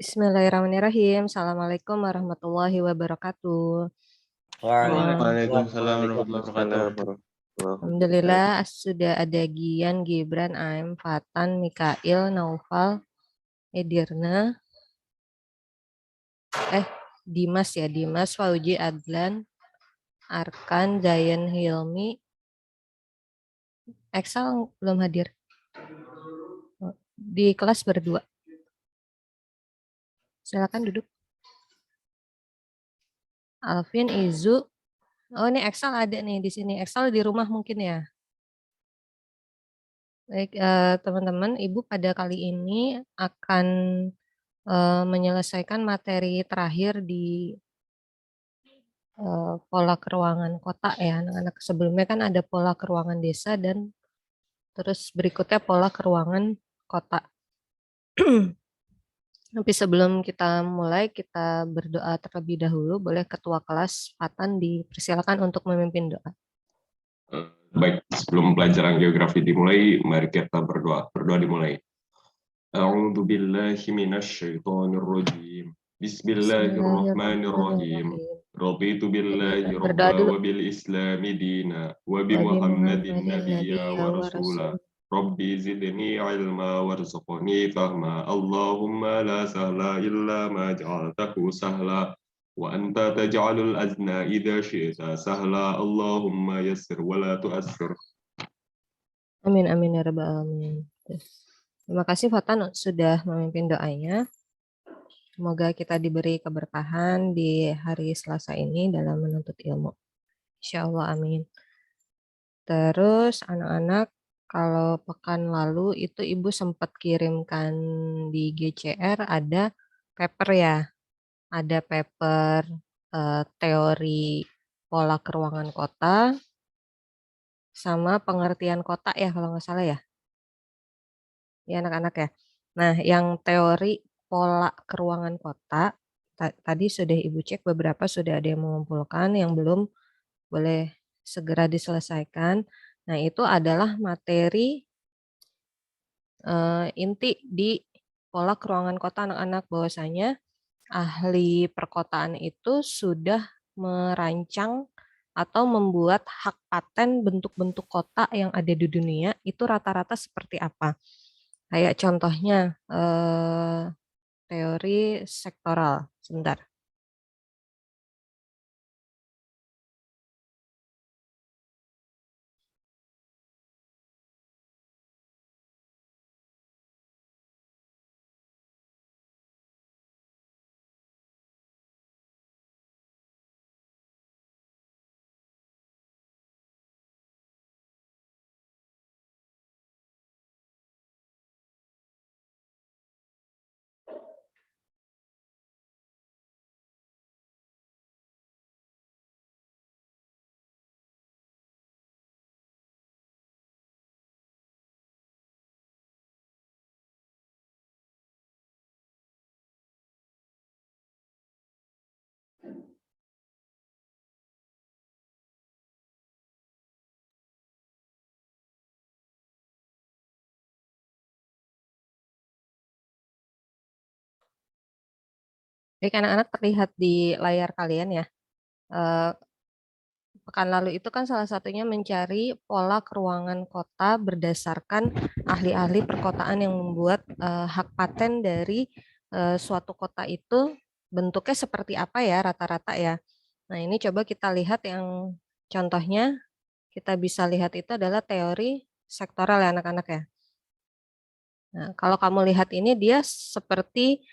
Bismillahirrahmanirrahim. Assalamualaikum warahmatullahi wabarakatuh. Waalaikumsalam warahmatullahi wabarakatuh. Alhamdulillah sudah ada Gian, Gibran, Aim, Fatan, Mikail, Naufal, Edirna, Dimas ya, Dimas, Fauji, Adlan, Arkan, Zayan, Hilmi, Excel belum hadir. Di kelas berdua. Silakan duduk. Alvin, Izu. Oh, ini Excel ada nih di sini. Excel di rumah mungkin ya. Baik, teman-teman, Ibu pada kali ini akan menyelesaikan materi terakhir di pola keruangan kota ya, anak-anak. Sebelumnya kan ada pola keruangan desa dan terus berikutnya pola keruangan kota. Tapi sebelum kita mulai, kita berdoa terlebih dahulu. Boleh Ketua Kelas Fatan dipersilakan untuk memimpin doa. Baik, sebelum pelajaran geografi dimulai, mari kita berdoa. Berdoa dimulai. A'udzu billahi minasyaitonir rajim. Bismillahirrahmanirrahim. Raditu billahi rabba wa bil islami dina wa bi Muhammadin nabiyya wa rasula. Rabbi zidni ilma warzuqni fahma. Allahumma la sahla illa ma ja'altahu sahla. Wa anta taj'alul azna idza syi'ta sahla. Allahumma yassir wa la tu'assir. Amin amin ya rabbal alamin. Terima kasih Fatan sudah memimpin doanya. Semoga kita diberi keberkahan di hari Selasa ini dalam menuntut ilmu. Insya Allah amin. Terus anak-anak, kalau pekan lalu itu Ibu sempat kirimkan di GCR ada paper ya. Ada paper teori pola keruangan kota sama pengertian kota ya kalau nggak salah ya. Ya anak-anak ya. Nah, yang teori pola keruangan kota tadi sudah Ibu cek, beberapa sudah ada yang mengumpulkan, yang belum boleh segera diselesaikan. Nah, itu adalah materi inti di pola keruangan kota anak-anak, bahwasanya ahli perkotaan itu sudah merancang atau membuat hak paten bentuk-bentuk kota yang ada di dunia itu rata-rata seperti apa. Kayak contohnya teori sektoral. Sebentar. Baik anak-anak, terlihat di layar kalian ya. Pekan lalu itu kan salah satunya mencari pola keruangan kota berdasarkan ahli-ahli perkotaan yang membuat hak paten dari suatu kota itu bentuknya seperti apa ya rata-rata ya. Nah ini coba kita lihat yang contohnya, kita bisa lihat itu adalah teori sektoral ya anak-anak ya. Nah kalau kamu lihat ini dia seperti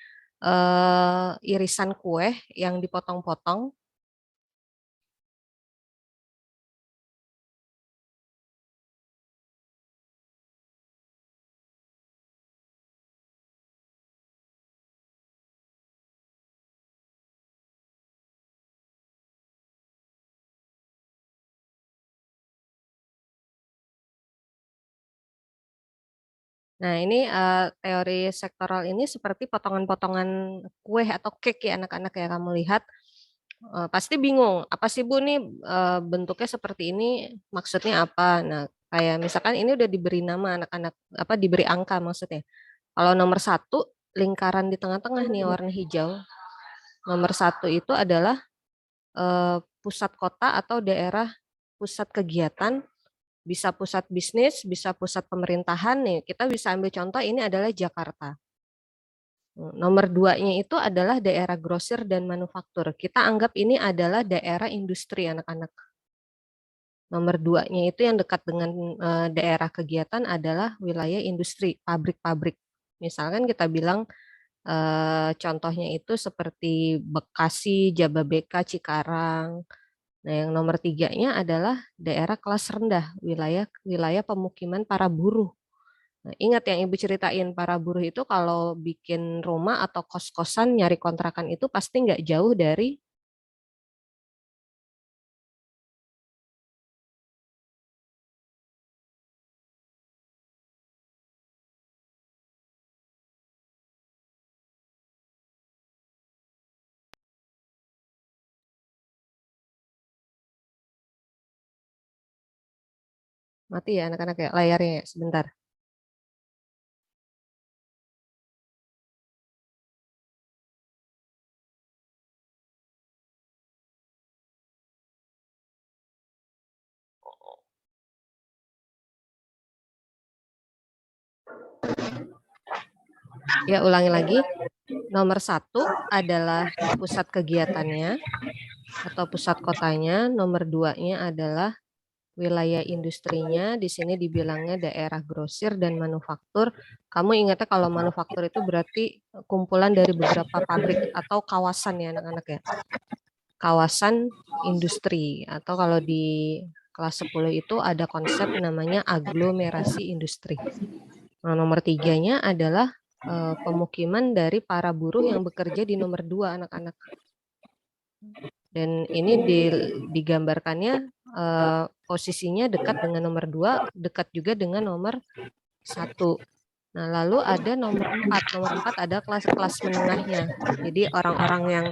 irisan kue yang dipotong-potong. Nah, ini teori sektoral ini seperti potongan-potongan kue atau cake ya anak-anak ya, kamu lihat. Pasti bingung, apa sih Bu nih bentuknya seperti ini, maksudnya apa? Nah, kayak misalkan ini udah diberi nama anak-anak, apa diberi angka maksudnya. Kalau nomor 1, lingkaran di tengah-tengah nih warna hijau. Nomor 1 itu adalah pusat kota atau daerah pusat kegiatan, bisa pusat bisnis, bisa pusat pemerintahan nih. Kita bisa ambil contoh ini adalah Jakarta. Nomor 2-nya itu adalah daerah grosir dan manufaktur. Kita anggap ini adalah daerah industri anak-anak. Nomor 2-nya itu yang dekat dengan daerah kegiatan adalah wilayah industri, pabrik-pabrik. Misalkan kita bilang contohnya itu seperti Bekasi, Jababeka, Cikarang. Nah, yang nomor 3-nya adalah daerah kelas rendah, wilayah pemukiman para buruh. Nah, ingat yang Ibu ceritain, para buruh itu kalau bikin rumah atau kos-kosan nyari kontrakan itu pasti nggak jauh dari mati ya anak-anak ya layarnya ya, sebentar. Ya, ulangi lagi. Nomor 1 adalah pusat kegiatannya atau pusat kotanya. Nomor 2-nya adalah wilayah industrinya. Di sini dibilangnya daerah grosir dan manufaktur. Kamu ingatnya kalau manufaktur itu berarti kumpulan dari beberapa pabrik atau kawasan ya anak-anak ya. Kawasan industri atau kalau di kelas 10 itu ada konsep namanya aglomerasi industri. Nah, nomor 3-nya adalah pemukiman dari para buruh yang bekerja di nomor 2 anak-anak. Dan ini digambarkannya posisinya dekat dengan nomor 2, dekat juga dengan nomor 1. Nah, lalu ada nomor 4. Nomor 4 ada kelas-kelas menengahnya. Jadi orang-orang yang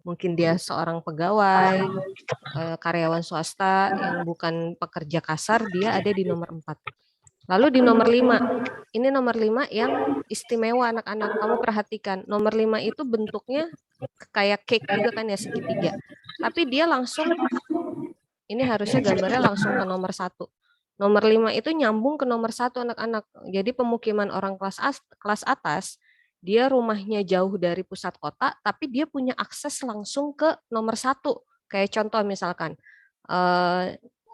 mungkin dia seorang pegawai, karyawan swasta yang bukan pekerja kasar, dia ada di nomor 4. Lalu di nomor 5, ini nomor 5 yang istimewa anak-anak. Kamu perhatikan, nomor 5 itu bentuknya kayak cake juga kan ya, segitiga. Tapi dia langsung, ini harusnya gambarnya langsung ke nomor 1. Nomor 5 itu nyambung ke nomor 1 anak-anak. Jadi pemukiman orang kelas atas, dia rumahnya jauh dari pusat kota, tapi dia punya akses langsung ke nomor 1. Kayak contoh misalkan,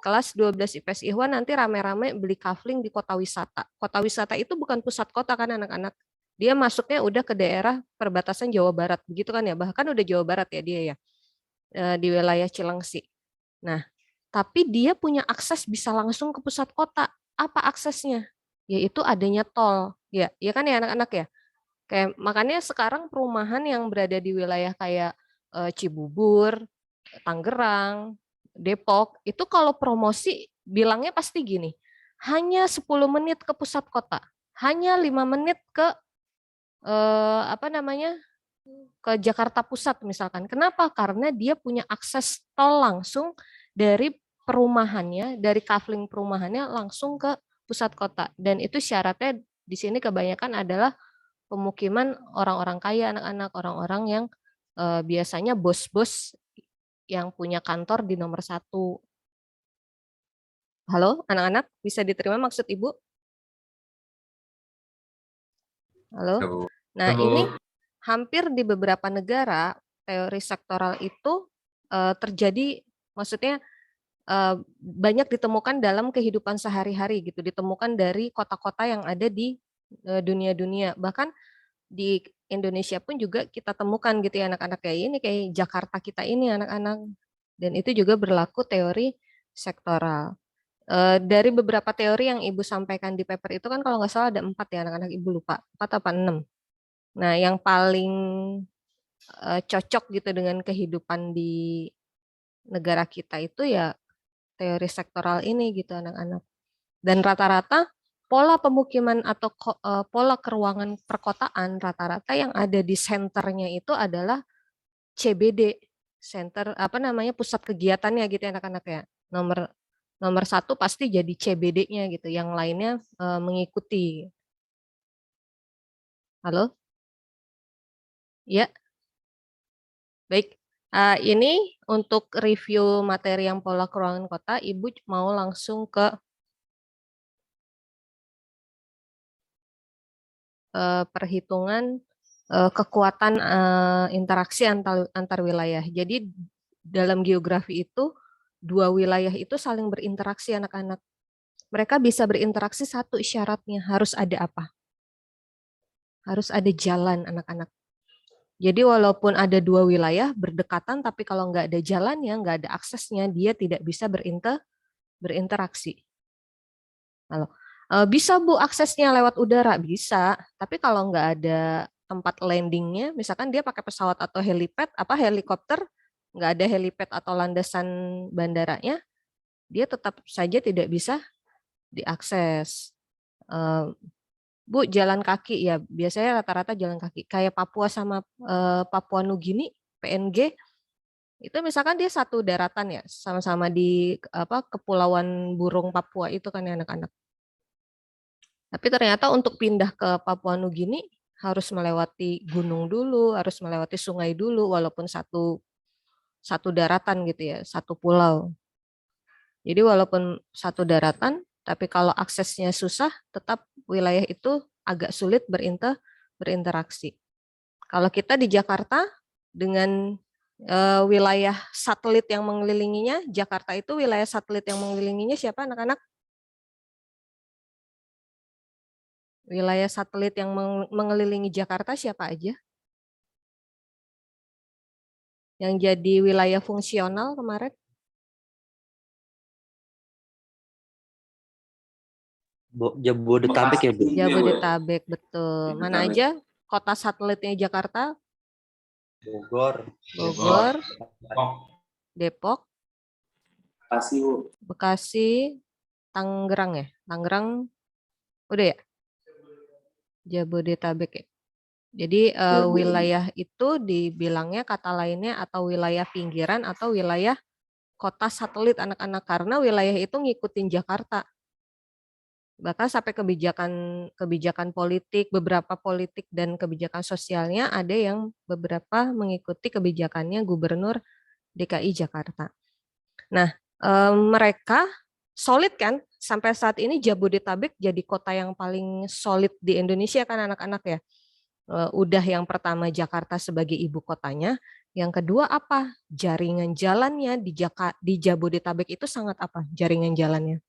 kelas 12 IPS Ihwan nanti rame-rame beli kafling di kota wisata. Kota wisata itu bukan pusat kota kan anak-anak. Dia masuknya udah ke daerah perbatasan Jawa Barat, begitu kan ya. Bahkan udah Jawa Barat ya dia ya, di wilayah Cilengsi. Nah, tapi dia punya akses bisa langsung ke pusat kota. Apa aksesnya? Yaitu adanya tol. Ya kan ya anak-anak ya. Kayak makanya sekarang perumahan yang berada di wilayah kayak Cibubur, Tangerang, Depok, itu kalau promosi bilangnya pasti gini, hanya 10 menit ke pusat kota, hanya 5 menit ke apa namanya, ke Jakarta Pusat misalkan. Kenapa? Karena dia punya akses tol langsung dari perumahannya, dari kafling perumahannya langsung ke pusat kota. Dan itu syaratnya di sini kebanyakan adalah pemukiman orang-orang kaya, anak-anak, orang-orang yang biasanya bos-bos yang punya kantor di nomor 1. Halo, anak-anak, bisa diterima maksud Ibu? Halo? Nah, ini hampir di beberapa negara, teori sektoral itu terjadi, maksudnya banyak ditemukan dalam kehidupan sehari-hari gitu, ditemukan dari kota-kota yang ada di dunia-dunia. Bahkan di Indonesia pun juga kita temukan gitu ya anak-anak kayak ini, kayak Jakarta kita ini anak-anak. Dan itu juga berlaku teori sektoral. Dari beberapa teori yang Ibu sampaikan di paper itu kan kalau nggak salah ada 4 ya anak-anak, Ibu lupa, 4 apa 6. Nah, yang paling cocok gitu dengan kehidupan di negara kita itu ya teori sektoral ini gitu anak-anak. Dan rata-rata pola pemukiman atau pola keruangan perkotaan rata-rata yang ada di senternya itu adalah CBD, center apa namanya, pusat kegiatannya gitu ya anak-anak ya. Nomor nomor 1 pasti jadi CBD-nya gitu, yang lainnya mengikuti. Halo? Ya, baik. Ini untuk review materi yang pola keruangan kota, Ibu mau langsung ke perhitungan kekuatan interaksi antar wilayah. Jadi dalam geografi itu dua wilayah itu saling berinteraksi anak-anak. Mereka bisa berinteraksi, satu syaratnya harus ada apa? Harus ada jalan anak-anak. Jadi walaupun ada dua wilayah berdekatan, tapi kalau nggak ada jalannya, nggak ada aksesnya, dia tidak bisa berinteraksi. Halo. Bisa Bu aksesnya lewat udara, bisa. Tapi kalau nggak ada tempat landingnya, misalkan dia pakai pesawat atau helipad, helikopter, nggak ada helipad atau landasan bandaranya, dia tetap saja tidak bisa diakses. Bu, jalan kaki ya, biasanya rata-rata jalan kaki. Kayak Papua sama Papua Nugini, PNG, itu misalkan dia satu daratan ya, sama-sama di Kepulauan Burung Papua itu kan ya anak-anak. Tapi ternyata untuk pindah ke Papua Nugini harus melewati gunung dulu, harus melewati sungai dulu, walaupun satu daratan gitu ya, satu pulau. Jadi walaupun satu daratan, tapi kalau aksesnya susah, tetap wilayah itu agak sulit berinteraksi. Kalau kita di Jakarta dengan wilayah satelit yang mengelilinginya, Jakarta itu wilayah satelit yang mengelilinginya siapa anak-anak? Wilayah satelit yang mengelilingi Jakarta siapa aja? Yang jadi wilayah fungsional kemarin? Jabodetabek ya, Bu? Jabodetabek, betul. Mana aja kota satelitnya Jakarta? Bogor, Depok, Bekasi, Bu. Bekasi, Tangerang ya? Tangerang, udah ya? Jabodetabek ya? Jadi wilayah itu dibilangnya kata lainnya atau wilayah pinggiran atau wilayah kota satelit anak-anak, karena wilayah itu ngikutin Jakarta. Bahkan sampai kebijakan politik, beberapa politik dan kebijakan sosialnya ada yang beberapa mengikuti kebijakannya Gubernur DKI Jakarta. Nah, mereka solid kan, sampai saat ini Jabodetabek jadi kota yang paling solid di Indonesia kan anak-anak ya. Udah yang pertama Jakarta sebagai ibu kotanya, yang kedua apa? Jaringan jalannya di Jabodetabek itu sangat apa? Jaringan jalannya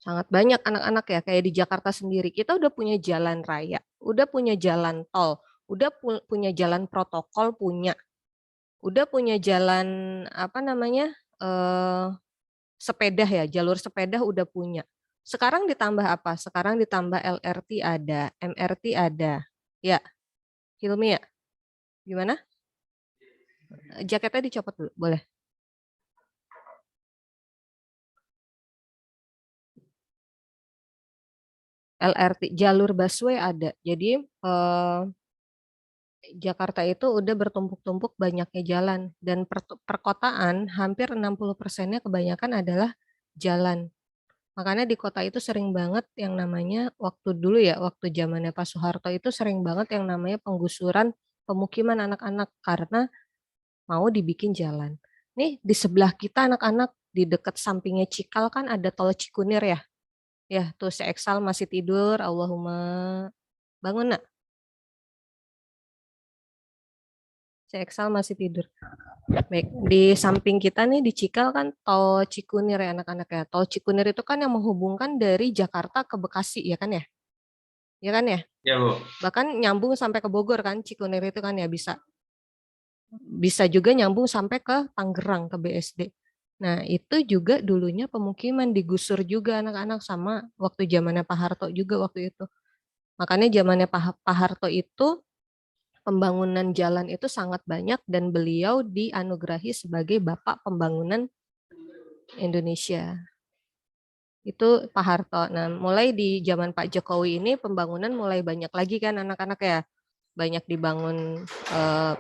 sangat banyak anak-anak ya, kayak di Jakarta sendiri kita udah punya jalan raya, udah punya jalan tol, udah punya jalan protokol, udah punya jalan eh, sepeda ya, jalur sepeda udah punya. Sekarang ditambah apa? Sekarang ditambah LRT ada, MRT ada. Ya, Hilmi ya, gimana? Jaketnya dicopot dulu, boleh. LRT, jalur busway ada. Jadi Jakarta itu udah bertumpuk-tumpuk banyaknya jalan, dan perkotaan hampir 60%-nya kebanyakan adalah jalan. Makanya di kota itu sering banget yang namanya waktu dulu ya, waktu zamannya Pak Soeharto itu sering banget yang namanya penggusuran pemukiman anak-anak karena mau dibikin jalan. Nih di sebelah kita anak-anak, di dekat sampingnya Cikal kan ada tol Cikunir ya. Ya, tuh si Eksal masih tidur, Allahumma bangun nak. Si Eksal masih tidur. Baik, di samping kita nih di Cikal kan tol Cikunir ya anak-anak ya. Tol Cikunir itu kan yang menghubungkan dari Jakarta ke Bekasi ya kan ya? Ya kan ya? Ya, Bu. Bahkan nyambung sampai ke Bogor kan Cikunir itu kan ya bisa. Bisa juga nyambung sampai ke Tangerang ke BSD. Nah, itu juga dulunya pemukiman digusur juga anak-anak sama waktu zamannya Pak Harto juga waktu itu. Makanya zamannya Pak Harto itu pembangunan jalan itu sangat banyak dan beliau dianugerahi sebagai Bapak Pembangunan Indonesia. Itu Pak Harto. Nah, mulai di zaman Pak Jokowi ini pembangunan mulai banyak lagi kan anak-anak ya. Banyak dibangun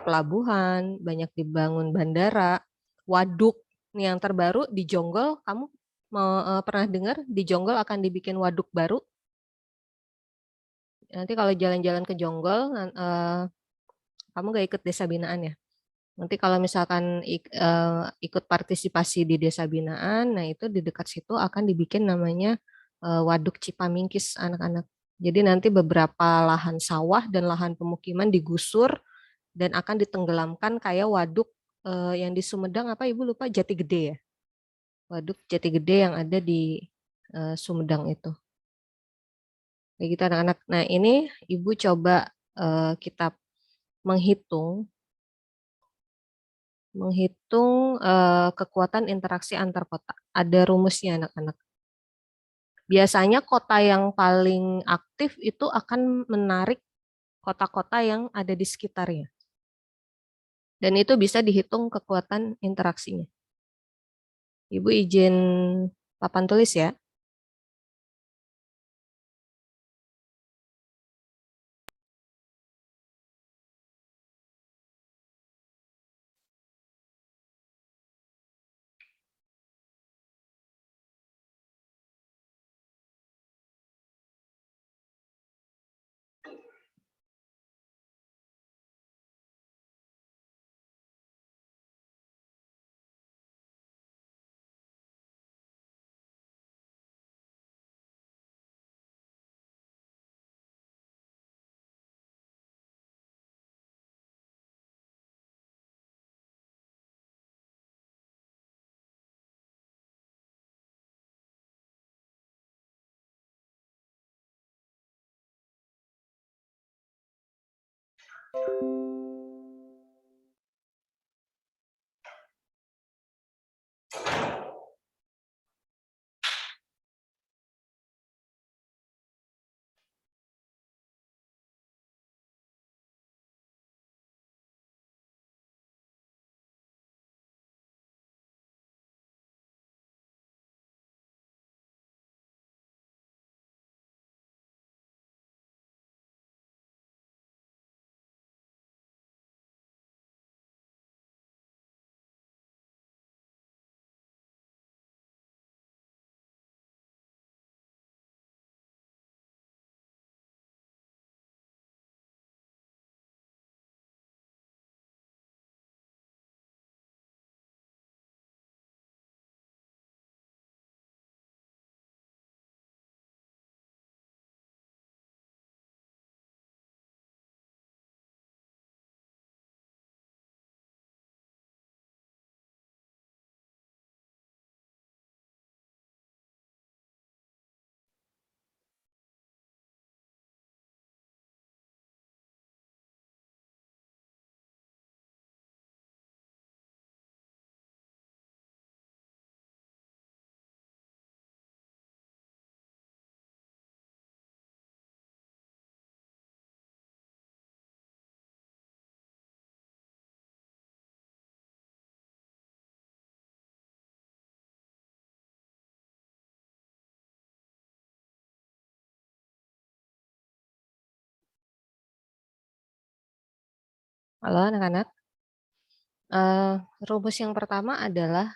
pelabuhan, banyak dibangun bandara, waduk. Nih yang terbaru di Jonggol, kamu pernah dengar di Jonggol akan dibikin waduk baru? Nanti kalau jalan-jalan ke Jonggol, kamu gak ikut desa binaan ya. Nanti kalau misalkan ikut partisipasi di desa binaan, nah itu di dekat situ akan dibikin namanya Waduk Cipamingkis anak-anak. Jadi nanti beberapa lahan sawah dan lahan pemukiman digusur dan akan ditenggelamkan kayak waduk yang di Sumedang apa Ibu lupa, Jati Gede ya. Waduk Jati Gede yang ada di Sumedang itu. Kayak gitu anak-anak. Nah ini Ibu coba kita menghitung kekuatan interaksi antar kota. Ada rumusnya anak-anak. Biasanya kota yang paling aktif itu akan menarik kota-kota yang ada di sekitarnya. Dan itu bisa dihitung kekuatan interaksinya. Ibu izin papan tulis ya. Halo anak-anak. Rumus yang pertama adalah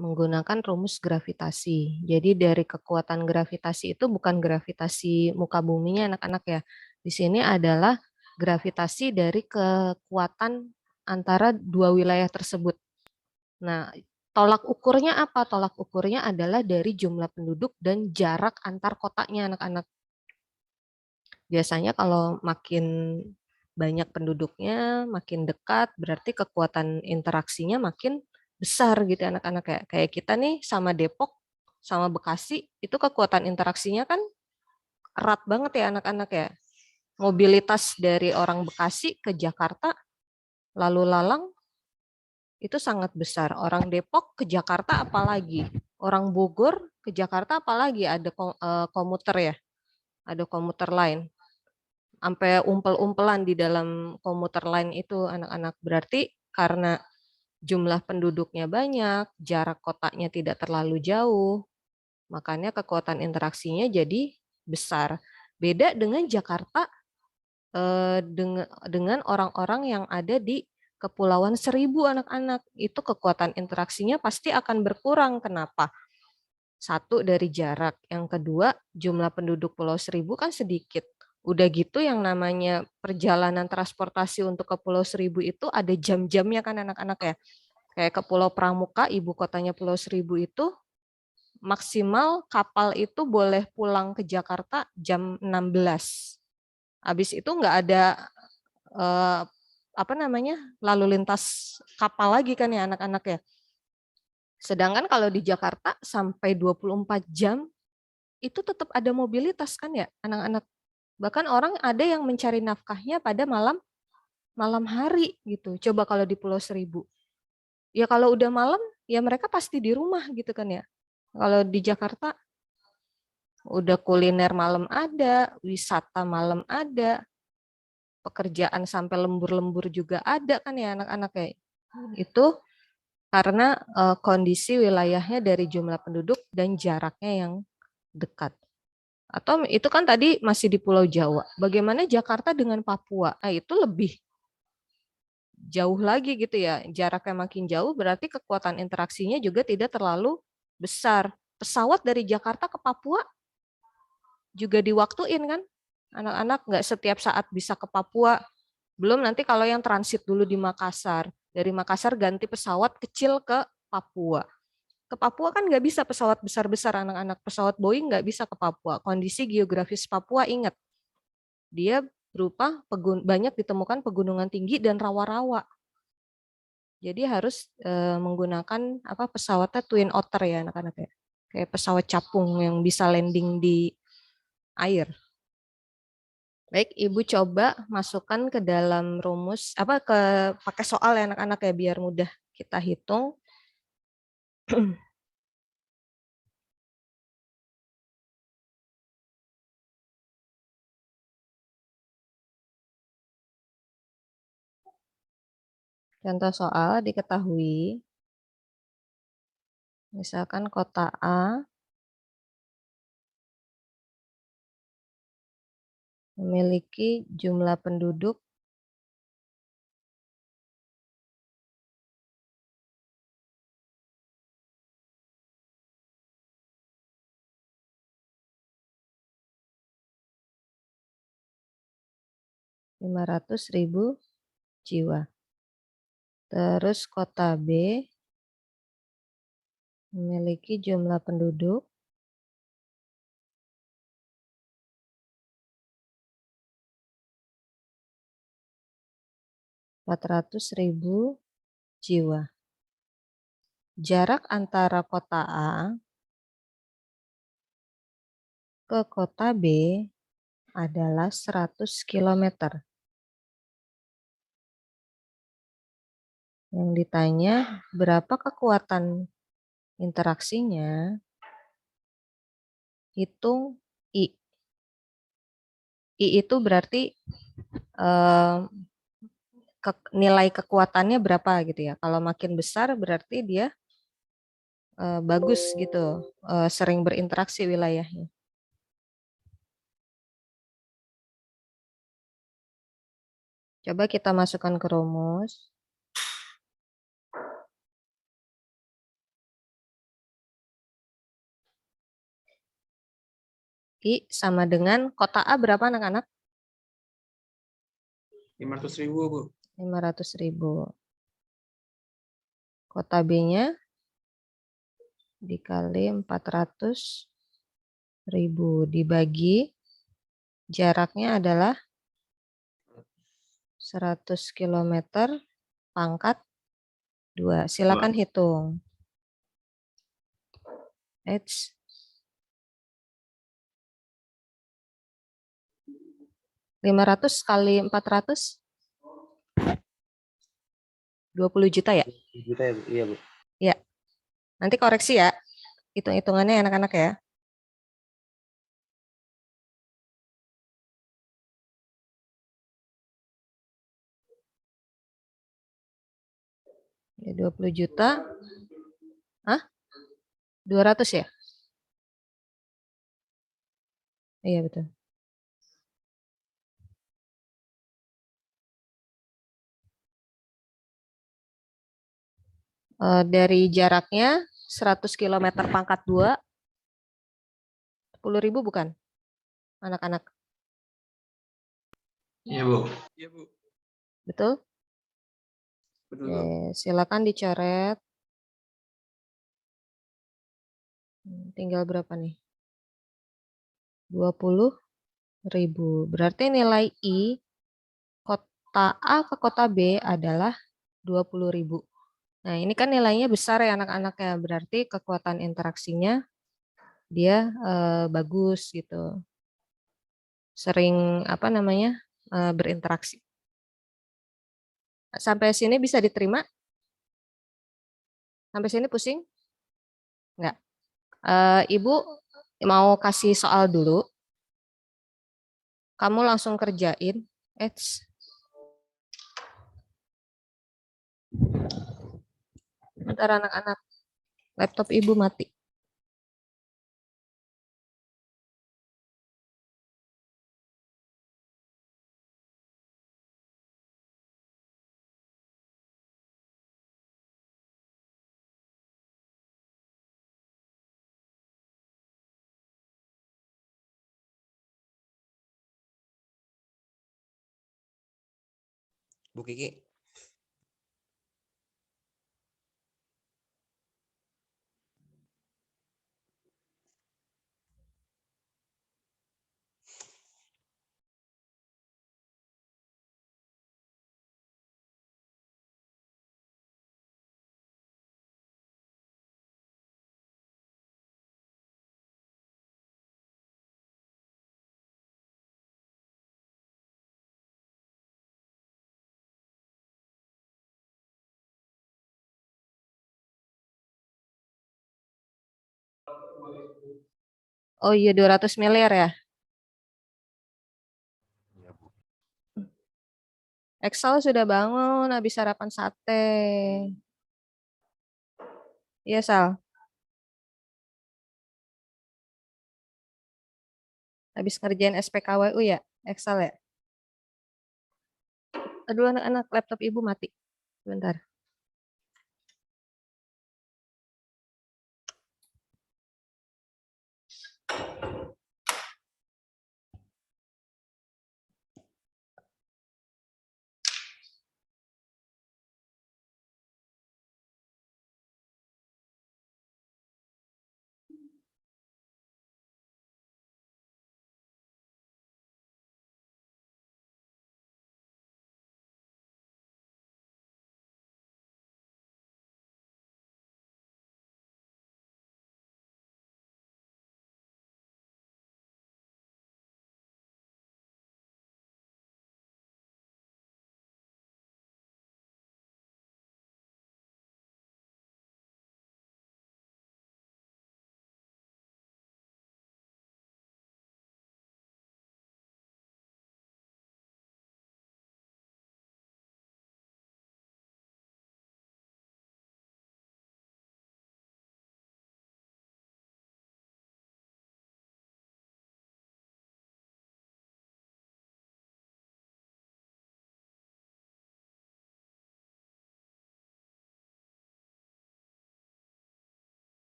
menggunakan rumus gravitasi. Jadi dari kekuatan gravitasi itu bukan gravitasi muka buminya anak-anak ya. Di sini adalah gravitasi dari kekuatan antara dua wilayah tersebut. Nah, tolak ukurnya apa? Tolak ukurnya adalah dari jumlah penduduk dan jarak antar kotanya anak-anak. Biasanya kalau makin banyak penduduknya, makin dekat, berarti kekuatan interaksinya makin besar gitu anak-anak. Kayak kita nih sama Depok, sama Bekasi, itu kekuatan interaksinya kan erat banget ya anak-anak ya. Mobilitas dari orang Bekasi ke Jakarta, lalu lalang, itu sangat besar. Orang Depok ke Jakarta apalagi. Orang Bogor ke Jakarta apalagi, ada komuter ya, ada komuter lain. Sampai umpel-umpelan di dalam komuter lain itu anak-anak. Berarti karena jumlah penduduknya banyak, jarak kotanya tidak terlalu jauh, makanya kekuatan interaksinya jadi besar. Beda dengan Jakarta dengan orang-orang yang ada di Kepulauan Seribu anak-anak. Itu kekuatan interaksinya pasti akan berkurang. Kenapa? Satu dari jarak, yang kedua jumlah penduduk Pulau Seribu kan sedikit. Udah gitu yang namanya perjalanan transportasi untuk ke Pulau Seribu itu ada jam-jamnya kan anak-anak ya. Kayak ke Pulau Pramuka, ibu kotanya Pulau Seribu itu maksimal kapal itu boleh pulang ke Jakarta jam 16. Habis itu nggak ada apa namanya lalu lintas kapal lagi kan ya anak-anak ya. Sedangkan kalau di Jakarta sampai 24 jam itu tetap ada mobilitas kan ya anak-anak. Bahkan orang ada yang mencari nafkahnya pada malam malam hari gitu. Coba kalau di Pulau Seribu. Ya kalau udah malam ya mereka pasti di rumah gitu kan ya. Kalau di Jakarta udah kuliner malam ada, wisata malam ada, pekerjaan sampai lembur-lembur juga ada kan ya anak-anak kayak. Itu karena kondisi wilayahnya dari jumlah penduduk dan jaraknya yang dekat. Atau itu kan tadi masih di Pulau Jawa. Bagaimana Jakarta dengan Papua? Nah, itu lebih jauh lagi gitu ya. Jaraknya makin jauh berarti kekuatan interaksinya juga tidak terlalu besar. Pesawat dari Jakarta ke Papua juga diwaktuin kan. Anak-anak nggak setiap saat bisa ke Papua. Belum nanti kalau yang transit dulu di Makassar. Dari Makassar ganti pesawat kecil ke Papua. Ke Papua kan nggak bisa pesawat besar-besar anak-anak. Pesawat Boeing nggak bisa ke Papua. Kondisi geografis Papua ingat. Dia berupa banyak ditemukan pegunungan tinggi dan rawa-rawa. Jadi harus menggunakan pesawatnya Twin Otter ya anak-anak ya. Kayak pesawat capung yang bisa landing di air. Baik, Ibu coba masukkan ke dalam rumus pakai soal ya anak-anak ya biar mudah kita hitung. Contoh soal diketahui, misalkan kota A memiliki jumlah penduduk 500.000 jiwa. Terus kota B memiliki jumlah penduduk 400.000 jiwa. Jarak antara kota A ke kota B adalah 100 km. Yang ditanya berapa kekuatan interaksinya, hitung I. I itu berarti nilai kekuatannya berapa gitu ya. Kalau makin besar berarti dia bagus gitu, sering berinteraksi wilayahnya. Coba kita masukkan ke rumus. I sama dengan kota A berapa anak-anak? 500.000, Bu. 500.000. Kota B-nya dikali 400.000 dibagi jaraknya adalah 100 km pangkat 2. Silakan hitung. 500 kali 400 20 juta ya? 20 juta ya, Bu? Iya, Bu. Ya. Nanti koreksi ya. Hitung-hitungannya anak-anak ya. Ya 20 juta. Hah? 200 ya? Iya betul. Dari jaraknya 100 km pangkat 2, 10.000 bukan? Anak-anak. Iya, Bu. Iya, Bu. Betul? Betul, Bu. Silakan dicoret. Tinggal berapa nih? 20.000. Berarti nilai I kota A ke kota B adalah 20.000. Nah, ini kan nilainya besar ya anak-anak ya. Berarti kekuatan interaksinya dia bagus gitu. Sering apa namanya? Berinteraksi. Sampai sini bisa diterima? Sampai sini pusing? Enggak. Ibu mau kasih soal dulu. Kamu langsung kerjain. Bentar anak-anak. Laptop ibu mati. Bu Kiki. Oh iya 200 miliar ya. Excel sudah bangun habis sarapan sate. Iya Sal. Habis ngerjain SPKWU ya. Excel ya. Aduh anak-anak laptop ibu mati. Bentar.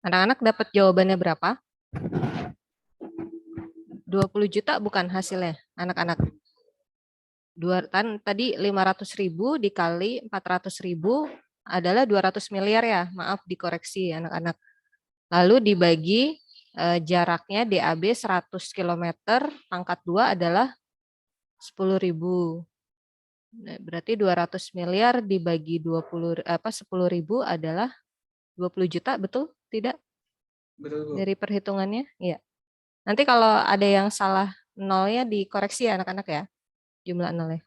Anak-anak dapat jawabannya berapa? 20 juta bukan hasilnya anak-anak. Tadi 500.000 dikali 400.000 adalah 200 miliar ya. Maaf dikoreksi anak-anak. Lalu dibagi jaraknya DAB 100 km, pangkat 2 adalah 10.000. Nah, berarti 200 miliar dibagi 10.000 adalah 20 juta, betul? Tidak? Betul, Bu. Dari perhitungannya? Iya. Nanti kalau ada yang salah nolnya dikoreksi ya anak-anak ya, jumlah nolnya.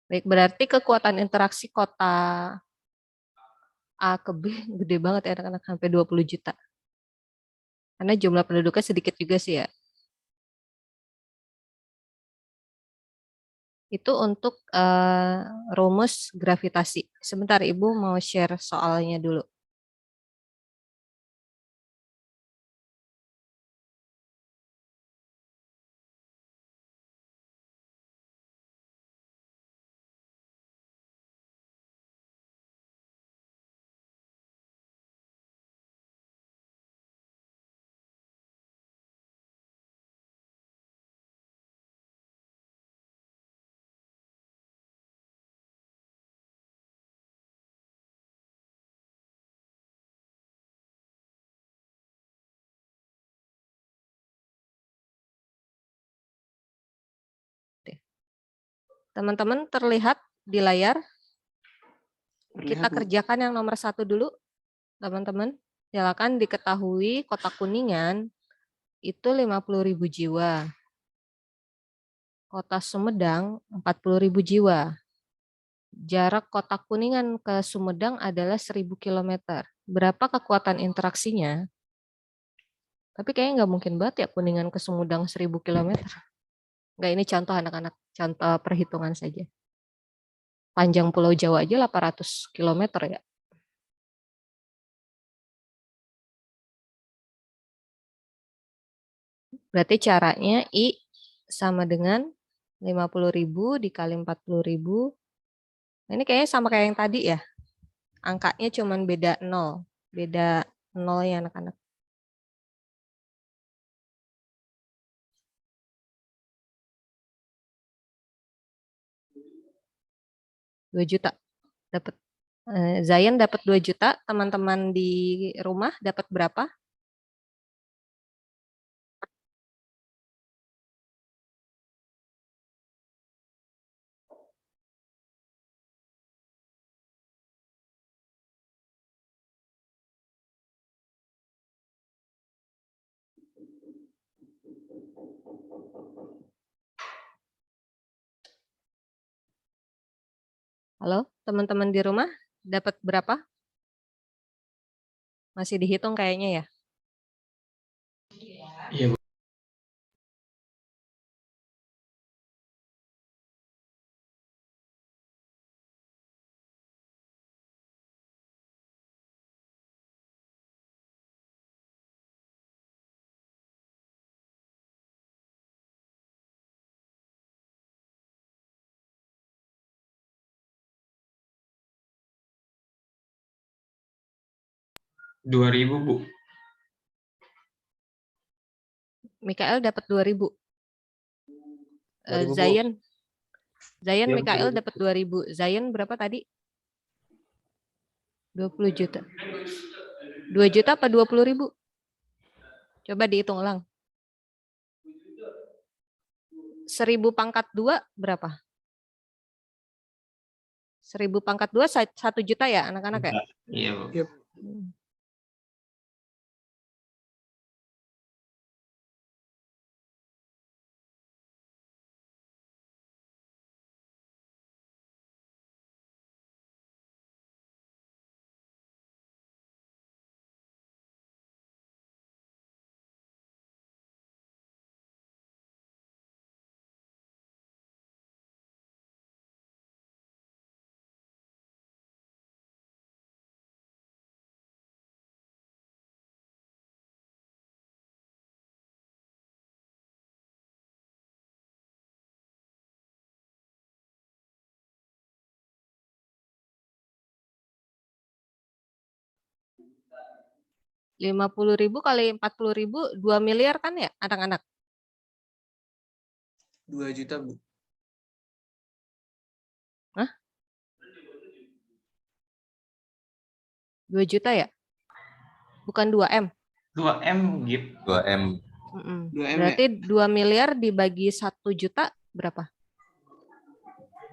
Baik, berarti kekuatan interaksi kota A ke B gede banget ya anak-anak, sampai 20 juta. Karena jumlah penduduknya sedikit juga sih ya. Itu untuk rumus gravitasi. Sebentar, Ibu mau share soalnya dulu. Teman-teman terlihat di layar? Kita Terlihat, Bu. kerjakan yang nomor 1 dulu, teman-teman. Silakan diketahui kota Kuningan itu 50.000 jiwa. Kota Sumedang 40.000 jiwa. Jarak kota Kuningan ke Sumedang adalah 1000 km. Berapa kekuatan interaksinya? Tapi kayaknya nggak mungkin banget ya Kuningan ke Sumedang 1000 km. Nggak, ini contoh anak-anak, contoh perhitungan saja. Panjang Pulau Jawa aja 800 km ya. Berarti caranya I sama dengan 50.000 dikali 40.000. Ini kayaknya sama kayak yang tadi ya. Angkanya cuman beda 0. Beda 0 ya anak-anak. Rp2 juta. Dapat. Zayan dapat 2 juta. Teman-teman di rumah dapat berapa? Halo, teman-teman di rumah dapat berapa? Masih dihitung kayaknya ya. Iya, Bu. Rp2.000, Bu. Mikael dapat 2.000. 2.000, Bu. Zayan Ya, Bu, Mikael 2.000. dapat 2.000. Zayan berapa tadi? 20 juta. 2 juta apa 20.000? Coba dihitung ulang. 1000 pangkat 2 berapa? 1000 pangkat 2 1 juta ya anak-anak ya? Iya, Bu. Iya, Bu. Hmm. Rp50.000 kali 40.000 2 miliar kan ya anak-anak? 2 juta, Bu. Hah? 2 juta ya? Bukan 2M. 2M gitu. 2M. 2M Berarti 2 miliar dibagi 1 juta berapa?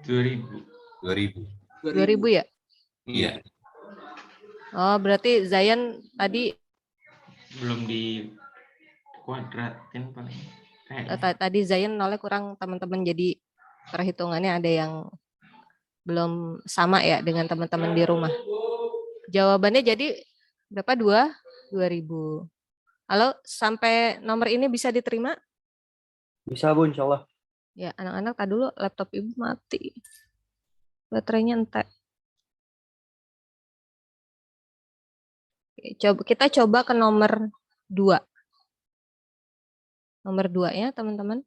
2.000. 2000. 2.000 ya? Iya. Oh, berarti Zayan tadi Belum di kuadratin paling. tadi Zayan nolnya kurang teman-teman, jadi perhitungannya ada yang belum sama ya dengan teman-teman di rumah. Jawabannya jadi berapa? 2.000. Halo, sampai nomor ini bisa diterima? Bisa, Bu, insya Allah. Ya, anak-anak tadi dulu laptop ibu mati. Baterainya entek. Oke, kita coba ke nomor 2. Nomor 2 ya, teman-teman.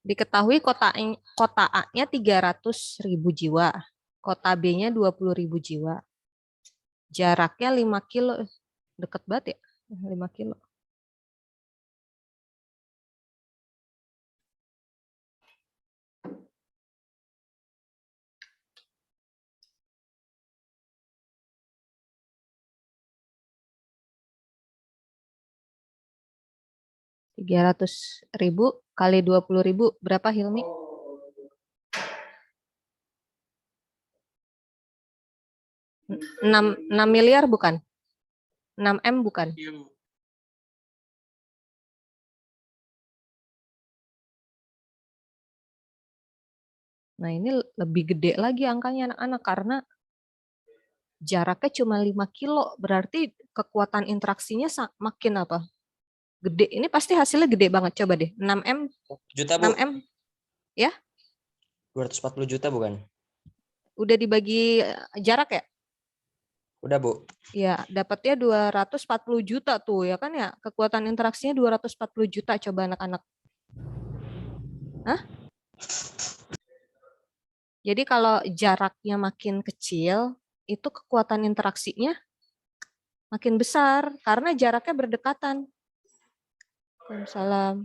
Diketahui kota A-nya 300.000 jiwa. Kota B-nya 20.000 jiwa. Jaraknya 5 kilo. Deket banget ya, 5 kilo. 300.000 kali 20.000 berapa Hilmi? 6 miliar bukan? 6 M bukan? Iya, Bu. Nah ini lebih gede lagi angkanya anak-anak karena jaraknya cuma 5 kilo. Berarti kekuatan interaksinya makin apa? Gede. Ini pasti hasilnya gede banget. Coba deh. 6 M. Juta, Bu. 6 M. Ya? 240 juta bukan? Udah dibagi jarak ya? Udah, Bu. Ya, dapatnya 240 juta tuh ya kan ya. Kekuatan interaksinya 240 juta coba anak-anak. Hah? Jadi kalau jaraknya makin kecil, itu kekuatan interaksinya makin besar karena jaraknya berdekatan. Waalaikumsalam.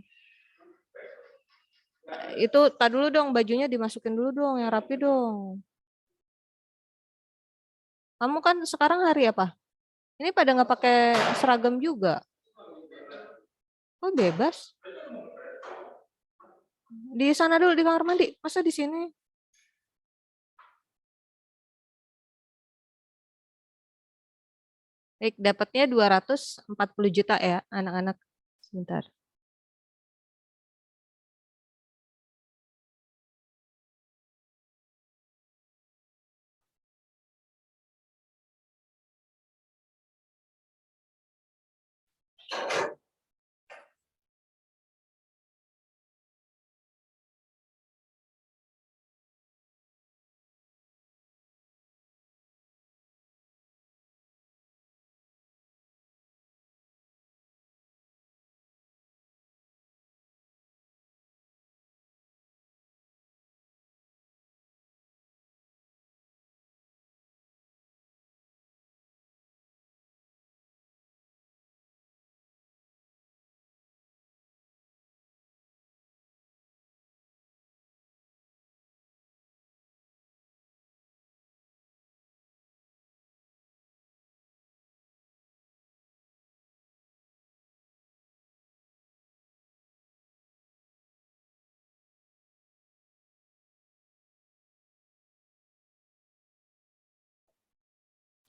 Itu tak dulu dong, bajunya dimasukin dulu dong, yang rapi dong. Kamu kan sekarang hari apa? Ini pada nggak pakai seragam juga. Oh bebas. Di sana dulu di kamar mandi, masa di sini? Baik, dapatnya 240 juta ya anak-anak. Sebentar.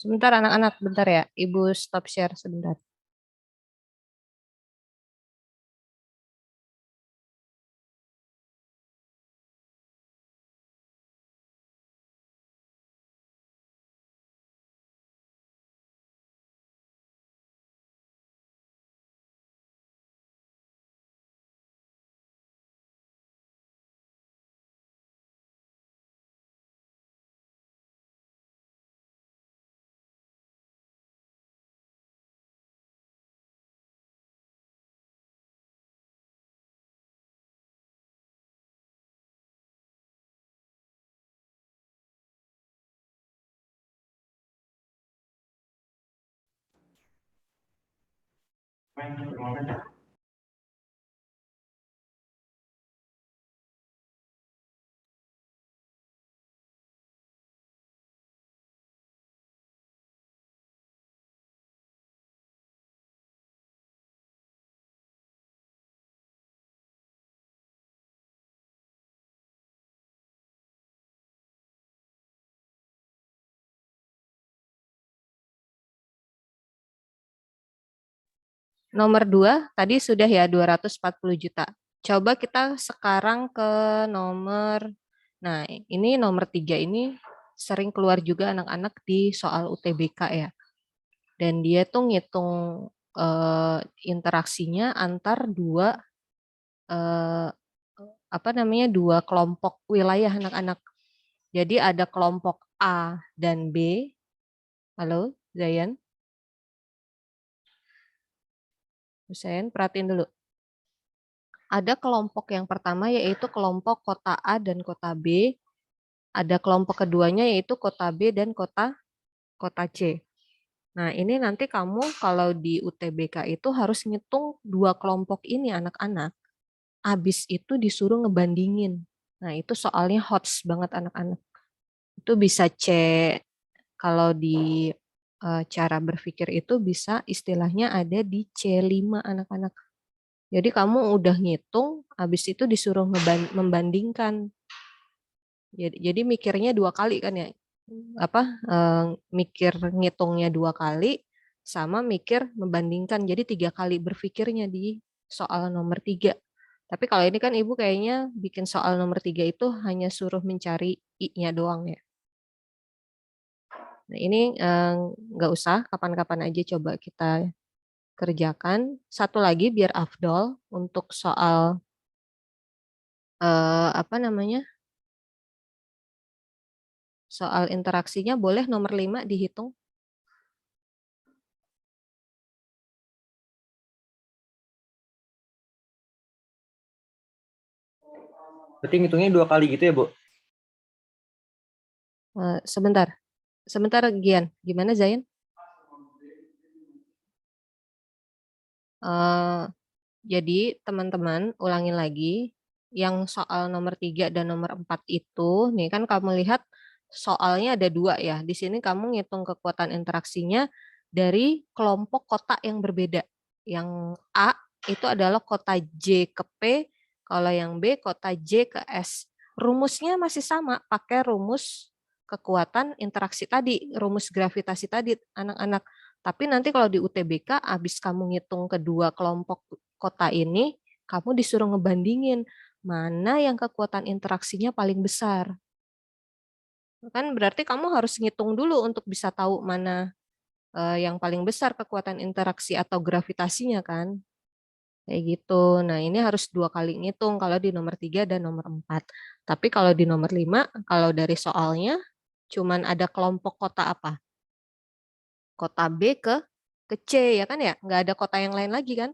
Sebentar anak-anak, bentar ya. Ibu stop share sebentar. Nomor 2 tadi sudah ya 240 juta. Coba kita sekarang ke nomor, nah ini nomor 3 ini sering keluar juga anak-anak di soal UTBK ya. Dan dia tuh ngitung interaksinya antar dua dua kelompok wilayah anak-anak. Jadi ada kelompok A dan B. Halo, Zayan? Zayan, perhatiin dulu. Ada kelompok yang pertama yaitu kelompok kota A dan kota B. Ada kelompok keduanya yaitu kota B dan kota C. Nah, ini nanti kamu kalau di UTBK itu harus ngitung dua kelompok ini anak-anak. Habis itu disuruh ngebandingin. Nah, itu soalnya hots banget anak-anak. Itu bisa kalau di cara berpikir itu bisa istilahnya ada di C5 anak-anak. Jadi kamu udah ngitung, habis itu disuruh membandingkan. Jadi mikirnya 2 kali kan ya? Apa, mikir ngitungnya 2 kali, sama mikir membandingkan. Jadi 3 kali berpikirnya di soal nomor 3. Tapi kalau ini kan Ibu kayaknya bikin soal nomor 3 itu hanya suruh mencari I-nya doang ya. Nah ini nggak usah, kapan-kapan aja coba kita kerjakan. Satu lagi biar afdol untuk soal apa namanya? Soal interaksinya boleh nomor 5 dihitung. Berarti ngitungnya 2 kali gitu ya, Bu? Sebentar. Sebentar Gian. Gimana Zain? Jadi teman-teman ulangin lagi yang soal nomor 3 dan nomor 4 itu, nih kan kamu lihat soalnya ada 2 ya. Di sini kamu ngitung kekuatan interaksinya dari kelompok kotak yang berbeda. Yang A itu adalah kota J ke P, kalau yang B kota J ke S. Rumusnya masih sama, pakai rumus kekuatan interaksi tadi, rumus gravitasi tadi anak-anak. Tapi nanti kalau di UTBK, habis kamu ngitung kedua kelompok kota ini, kamu disuruh ngebandingin mana yang kekuatan interaksinya paling besar. Kan berarti kamu harus ngitung dulu untuk bisa tahu mana yang paling besar kekuatan interaksi atau gravitasinya kan. Kayak gitu. Nah ini harus 2 kali ngitung kalau di nomor 3 dan nomor 4. Tapi kalau di nomor 5, kalau dari soalnya cuman ada kelompok kota apa? Kota B ke C ya kan ya? Nggak ada kota yang lain lagi kan?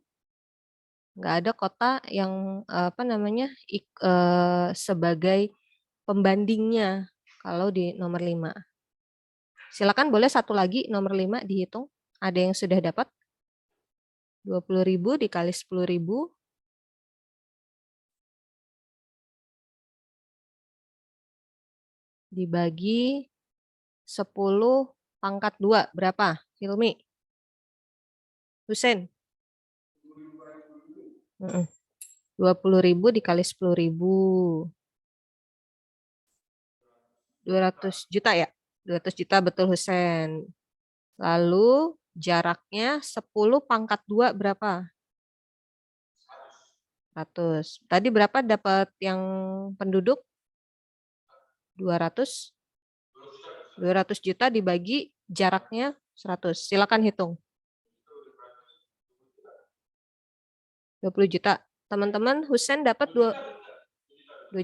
Nggak ada kota yang apa namanya sebagai pembandingnya kalau di nomor 5. Silakan boleh satu lagi nomor 5 dihitung. Ada yang sudah dapat? 20.000 dikali 10.000 dibagi 10 pangkat 2 berapa? Hilmi? Husen? 20.000 dikali 10.000. 200 juta ya? 200 juta betul Husen. Lalu jaraknya 10 pangkat 2 berapa? 100. Tadi berapa dapat yang penduduk? 200. 200 juta dibagi jaraknya 100. Silakan hitung. 20 juta. Teman-teman Husen dapat 2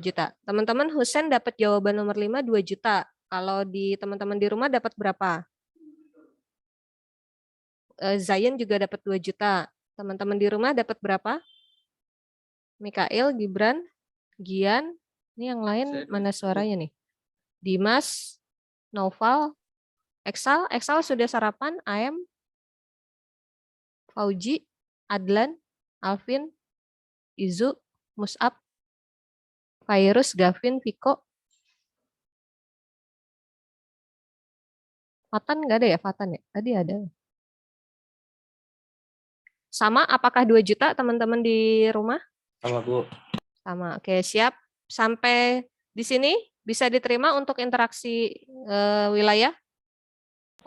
juta. Teman-teman Husen dapat jawaban nomor 5 2 juta. Kalau di teman-teman di rumah dapat berapa? Zain juga dapat 2 juta. Teman-teman di rumah dapat berapa? Mikael, Gibran, Gian. Ini yang lain mana suaranya nih? Dimas, Noval, Exal sudah sarapan? AM, Fauji, Adlan, Alvin, Izu, Musab, Virus, Gavin, Viko. Fatan nggak ada ya? Fatan ya? Tadi ada. Sama, apakah 2 juta teman-teman di rumah? Sama, Bu. Sama, oke siap. Sampai di sini bisa diterima untuk interaksi wilayah?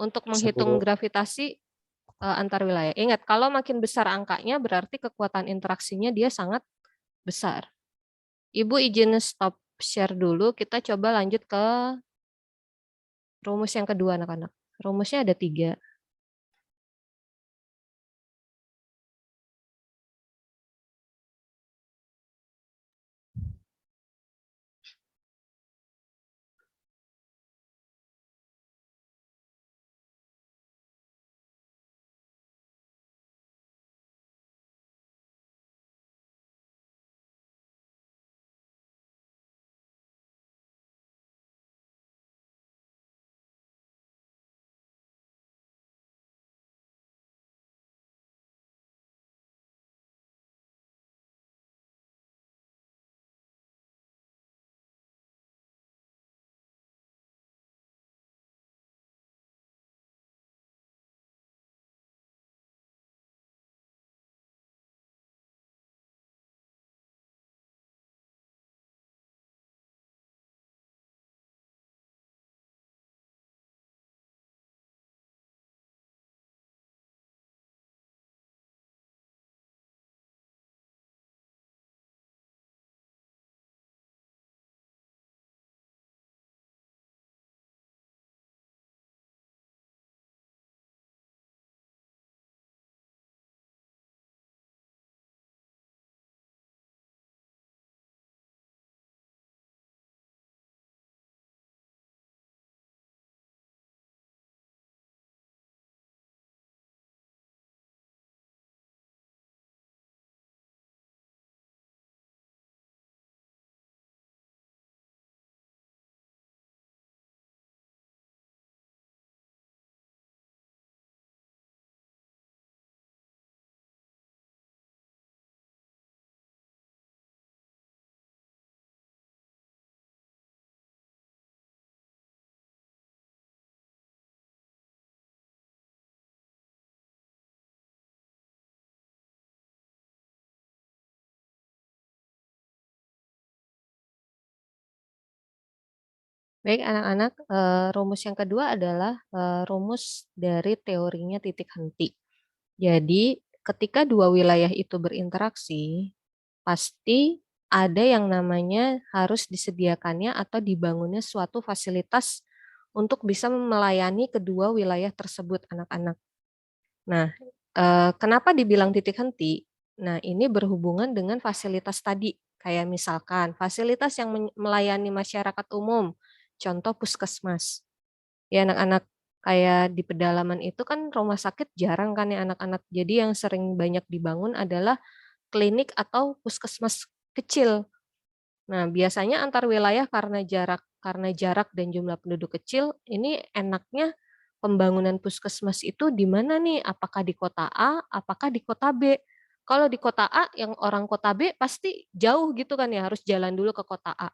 Untuk menghitung gravitasi antar wilayah. Ingat, kalau makin besar angkanya berarti kekuatan interaksinya dia sangat besar. Ibu izin stop share dulu, kita coba lanjut ke rumus yang kedua anak-anak. Rumusnya ada 3. Baik anak-anak, rumus yang kedua adalah rumus dari teorinya titik henti. Jadi ketika dua wilayah itu berinteraksi, pasti ada yang namanya harus disediakannya atau dibangunnya suatu fasilitas untuk bisa melayani kedua wilayah tersebut anak-anak. Nah, kenapa dibilang titik henti? Nah, ini berhubungan dengan fasilitas tadi. Kayak misalkan fasilitas yang melayani masyarakat umum, contoh puskesmas. Ya anak-anak, kayak di pedalaman itu kan rumah sakit jarang kan ya anak-anak. Jadi yang sering banyak dibangun adalah klinik atau puskesmas kecil. Nah, biasanya antar wilayah karena jarak dan jumlah penduduk kecil, ini enaknya pembangunan puskesmas itu di mana nih? Apakah di kota A, apakah di kota B? Kalau di kota A, yang orang kota B pasti jauh gitu kan ya, harus jalan dulu ke kota A.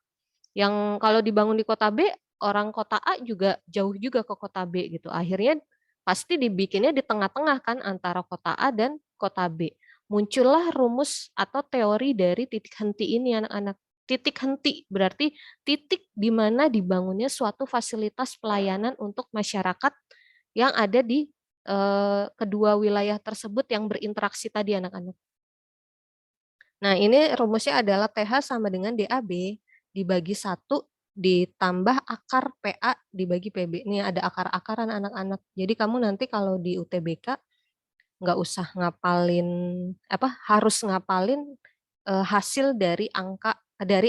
Yang kalau dibangun di kota B, orang kota A juga jauh juga ke kota B gitu. Akhirnya pasti dibikinnya di tengah-tengah kan antara kota A dan kota B. Muncullah rumus atau teori dari titik henti ini anak-anak. Titik henti berarti titik di mana dibangunnya suatu fasilitas pelayanan untuk masyarakat yang ada di kedua wilayah tersebut yang berinteraksi tadi anak-anak. Nah, ini rumusnya adalah TH sama dengan DAB dibagi 1 ditambah akar PA dibagi PB. Ini ada akar-akaran anak-anak. Jadi kamu nanti kalau di UTBK nggak usah ngapalin harus ngapalin hasil dari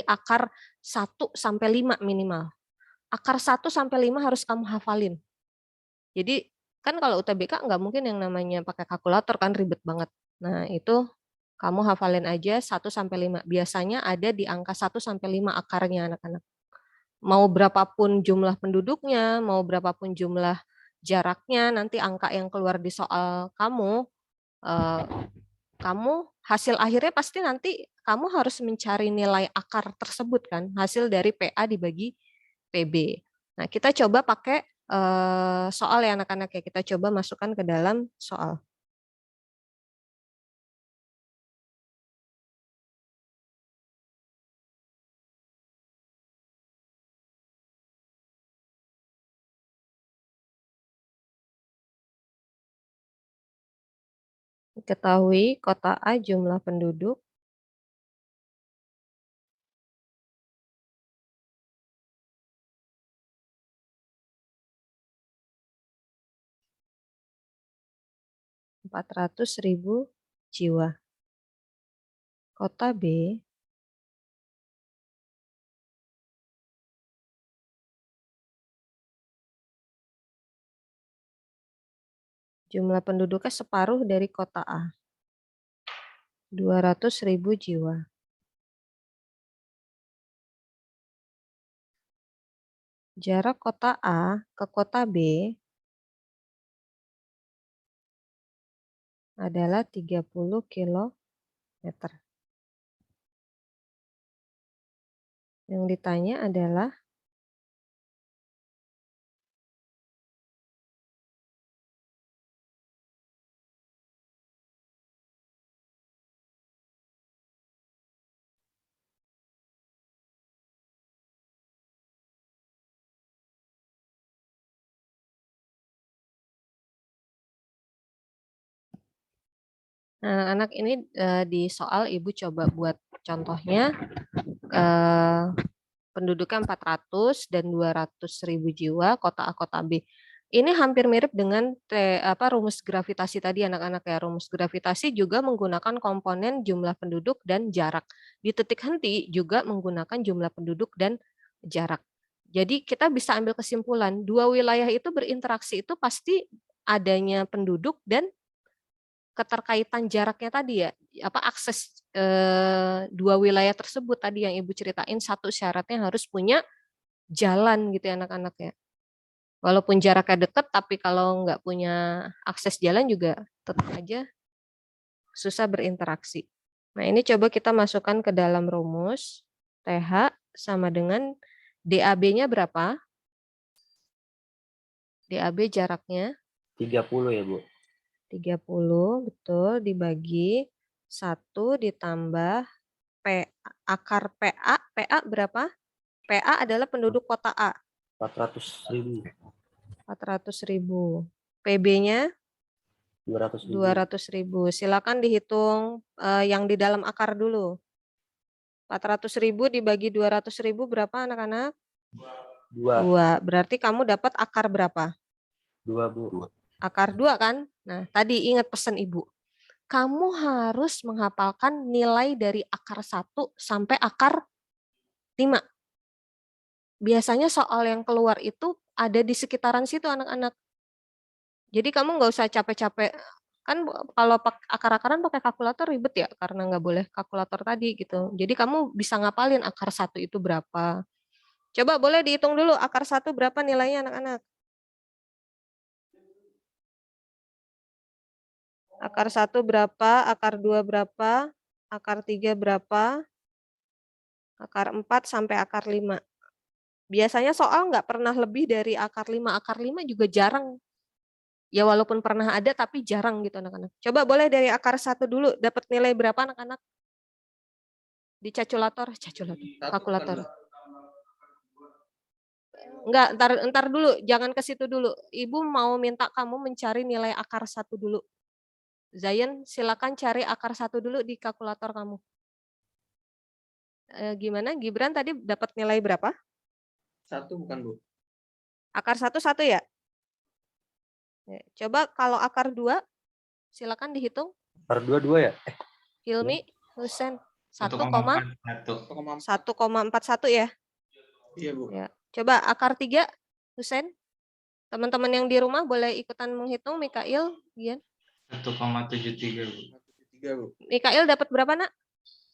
akar 1 sampai 5 minimal. Akar 1 sampai 5 harus kamu hafalin. Jadi kan kalau UTBK nggak mungkin yang namanya pakai kalkulator kan ribet banget. Nah, itu kamu hafalin aja 1 sampai 5. Biasanya ada di angka 1 sampai 5 akarnya anak-anak. Mau berapapun jumlah penduduknya, mau berapapun jumlah jaraknya, nanti angka yang keluar di soal kamu, hasil akhirnya pasti nanti kamu harus mencari nilai akar tersebut kan, hasil dari PA dibagi PB. Nah, kita coba pakai soal ya anak-anak ya, kita coba masukkan ke dalam soal. Ketahui kota A jumlah penduduk (400.000 jiwa. Kota B jumlah penduduknya separuh dari kota A, 200.000 jiwa. Jarak kota A ke kota B adalah 30 km. Yang ditanya adalah anak-anak ini di soal Ibu coba buat contohnya penduduknya 400 dan 200.000 jiwa, kota A, kota B. Ini hampir mirip dengan rumus gravitasi tadi anak-anak ya. Rumus gravitasi juga menggunakan komponen jumlah penduduk dan jarak. Di titik henti juga menggunakan jumlah penduduk dan jarak. Jadi kita bisa ambil kesimpulan, dua wilayah itu berinteraksi itu pasti adanya penduduk dan keterkaitan jaraknya tadi ya, akses dua wilayah tersebut tadi yang Ibu ceritain, satu syaratnya harus punya jalan gitu ya anak-anak ya. Walaupun jaraknya dekat, tapi kalau nggak punya akses jalan juga tetap aja susah berinteraksi. Nah, ini coba kita masukkan ke dalam rumus. TH sama dengan DAB-nya berapa? DAB jaraknya 30 ya, Bu. 30, betul, dibagi 1 ditambah akar PA. PA berapa? PA adalah penduduk kota A. 400.000. 400.000. PB-nya 200.000. 200.000. Silakan dihitung yang di dalam akar dulu. 400.000 dibagi 200.000 berapa anak-anak? 2. 2. Berarti kamu dapat akar berapa? 2, Bu. Akar 2 kan? Nah, tadi ingat pesan Ibu. Kamu harus menghafalkan nilai dari akar 1 sampai akar 5. Biasanya soal yang keluar itu ada di sekitaran situ anak-anak. Jadi kamu nggak usah capek-capek. Kan kalau akar-akaran pakai kalkulator ribet ya, karena nggak boleh kalkulator tadi gitu. Jadi kamu bisa ngapalin akar 1 itu berapa. Coba boleh dihitung dulu akar 1 berapa nilainya anak-anak. Akar 1 berapa, akar 2 berapa, akar 3 berapa, akar 4 sampai akar 5. Biasanya soal nggak pernah lebih dari akar 5. Akar 5 juga jarang. Ya walaupun pernah ada tapi jarang gitu anak-anak. Coba boleh dari akar 1 dulu dapat nilai berapa anak-anak? Di kalkulator, kalkulator. Enggak, ntar dulu, jangan ke situ dulu. Ibu mau minta kamu mencari nilai akar 1 dulu. Zayan, silakan cari akar 1 dulu di kalkulator kamu. Gimana? Gibran tadi dapat nilai berapa? 1 bukan, Bu? Akar 1 ya? Coba kalau akar 2, silakan dihitung. Akar 2 ya? Hilmi, Husen, 1,41. 1,41 ya? Iya, Bu. Ya. Coba akar 3, Husen. Teman-teman yang di rumah boleh ikutan menghitung. Mikail, Gian. 1,73, Bu. 3, Bu. Mikail dapat berapa, Nak?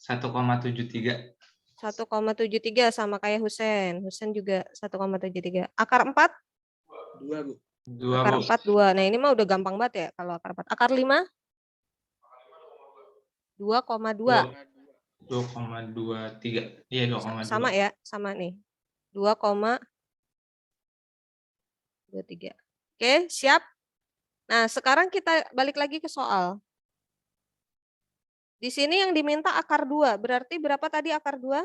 1,73. 1,73 sama kayak Husen. Husen juga 1,73. Akar 4? 2, Bu. 2, Akar Bu. 4, 2. Nah, ini mah udah gampang banget ya kalau akar 4. Akar 5? 2,2. 2,23. Iya, 2,2. Sama ya, sama nih. 2,23. Oke, siap? Nah, sekarang kita balik lagi ke soal. Di sini yang diminta akar 2. Berarti berapa tadi akar 2?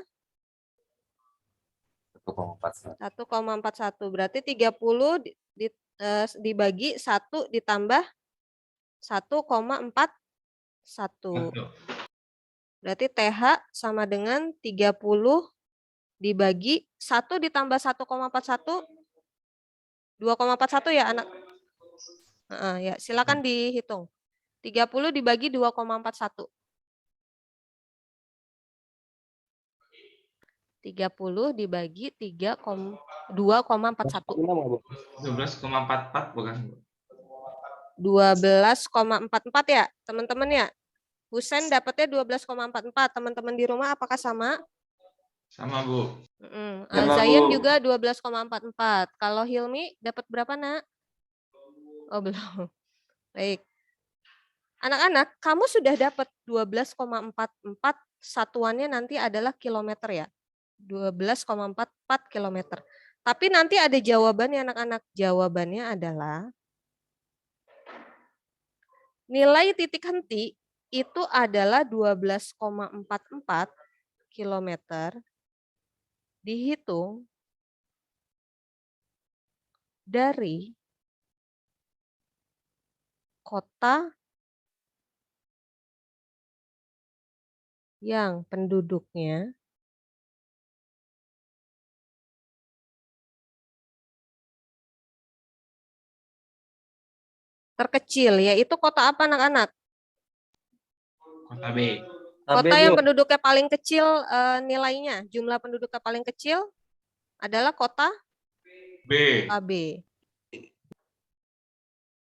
1,41. 1,41. Berarti 30 dibagi 1 ditambah 1,41. Berarti TH sama dengan 30 dibagi 1 ditambah 1,41. 2,41 ya anak? Ya, silakan dihitung. 30 dibagi 2,41. 30 dibagi 2,41. 12,44 bukan? 12,44 ya, teman-teman ya. Husen dapatnya 12,44. Teman-teman di rumah apakah sama? Sama, Bu. Sama, Zayan Bu. juga 12,44. Kalau Hilmi dapat berapa, Nak? Oh, belum. Baik. Anak-anak, kamu sudah dapat 12,44, satuannya nanti adalah kilometer ya. 12,44 kilometer. Tapi nanti ada jawabannya anak-anak. Jawabannya adalah nilai titik henti itu adalah 12,44 kilometer dihitung dari kota yang penduduknya terkecil, yaitu kota apa anak-anak? Kota B. Kota yang penduduknya paling kecil nilainya, jumlah penduduknya paling kecil adalah kota B. B.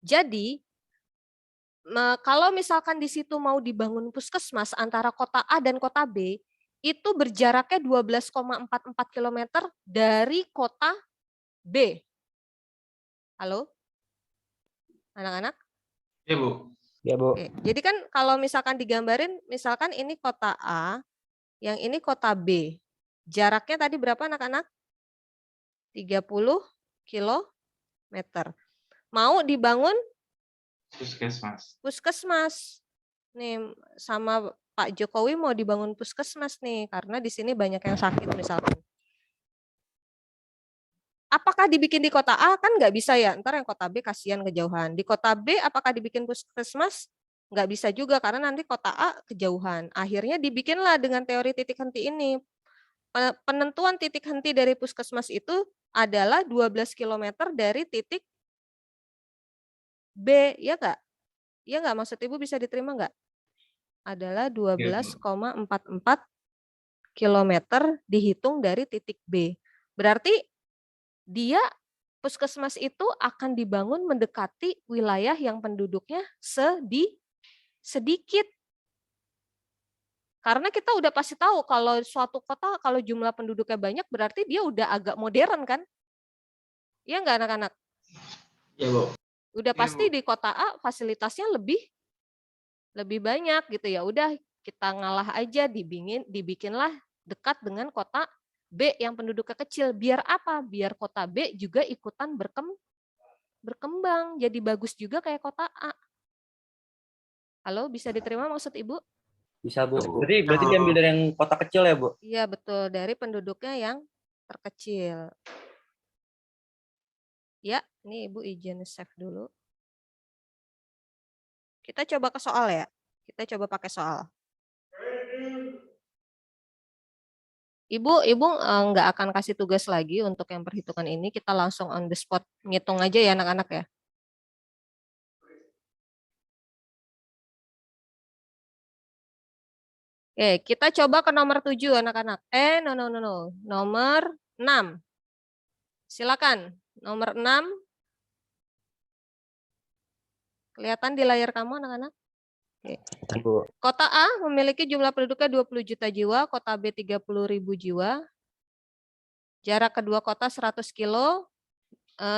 Jadi, kalau misalkan di situ mau dibangun puskesmas antara kota A dan kota B, itu berjaraknya 12,44 km dari kota B. Halo? Anak-anak? Ya, Bu. Ya, Bu. Oke. Jadi kan kalau misalkan digambarin, misalkan ini kota A, yang ini kota B. Jaraknya tadi berapa anak-anak? 30 km. Mau dibangun puskesmas. Nih sama Pak Jokowi mau dibangun puskesmas nih, karena di sini banyak yang sakit misalkan. apakah dibikin di kota A? Kan nggak bisa ya, ntar yang kota B kasihan kejauhan. Di kota B apakah dibikin puskesmas? Nggak bisa juga karena nanti kota A kejauhan. Akhirnya dibikinlah dengan teori titik henti ini. Penentuan titik henti dari puskesmas itu adalah 12 km dari titik B, ya nggak? Ya nggak, maksud Ibu bisa diterima nggak? Adalah 12,44 km dihitung dari titik B. Berarti dia puskesmas itu akan dibangun mendekati wilayah yang penduduknya sedikit. Karena kita udah pasti tahu kalau suatu kota kalau jumlah penduduknya banyak berarti dia udah agak modern kan? Iya nggak anak-anak? Iya, Bu. Udah Iya, pasti Bu. di kota A fasilitasnya lebih banyak gitu ya. Udah kita ngalah aja dibikinlah dekat dengan kota B yang penduduknya kecil. Biar apa? Biar kota B juga ikutan berkembang. Jadi bagus juga kayak kota A. Halo, bisa diterima maksud Ibu? Bisa, Bu. Bu. Berarti diambil dari yang kota kecil ya, Bu? Iya betul, dari penduduknya yang terkecil. Ya, ini Ibu izin save dulu. Kita coba ke soal ya. Kita coba pakai soal. Ibu nggak akan kasih tugas lagi untuk yang perhitungan ini. Kita langsung on the spot ngitung aja ya anak-anak ya. Oke, kita coba ke nomor 7 anak-anak. No. Nomor 6. Silakan. Nomor 6. Kelihatan di layar kamu anak-anak? Oke. Bu. Kota A memiliki jumlah penduduknya 20 juta jiwa, kota B 30.000 jiwa. Jarak kedua kota 100 kilo.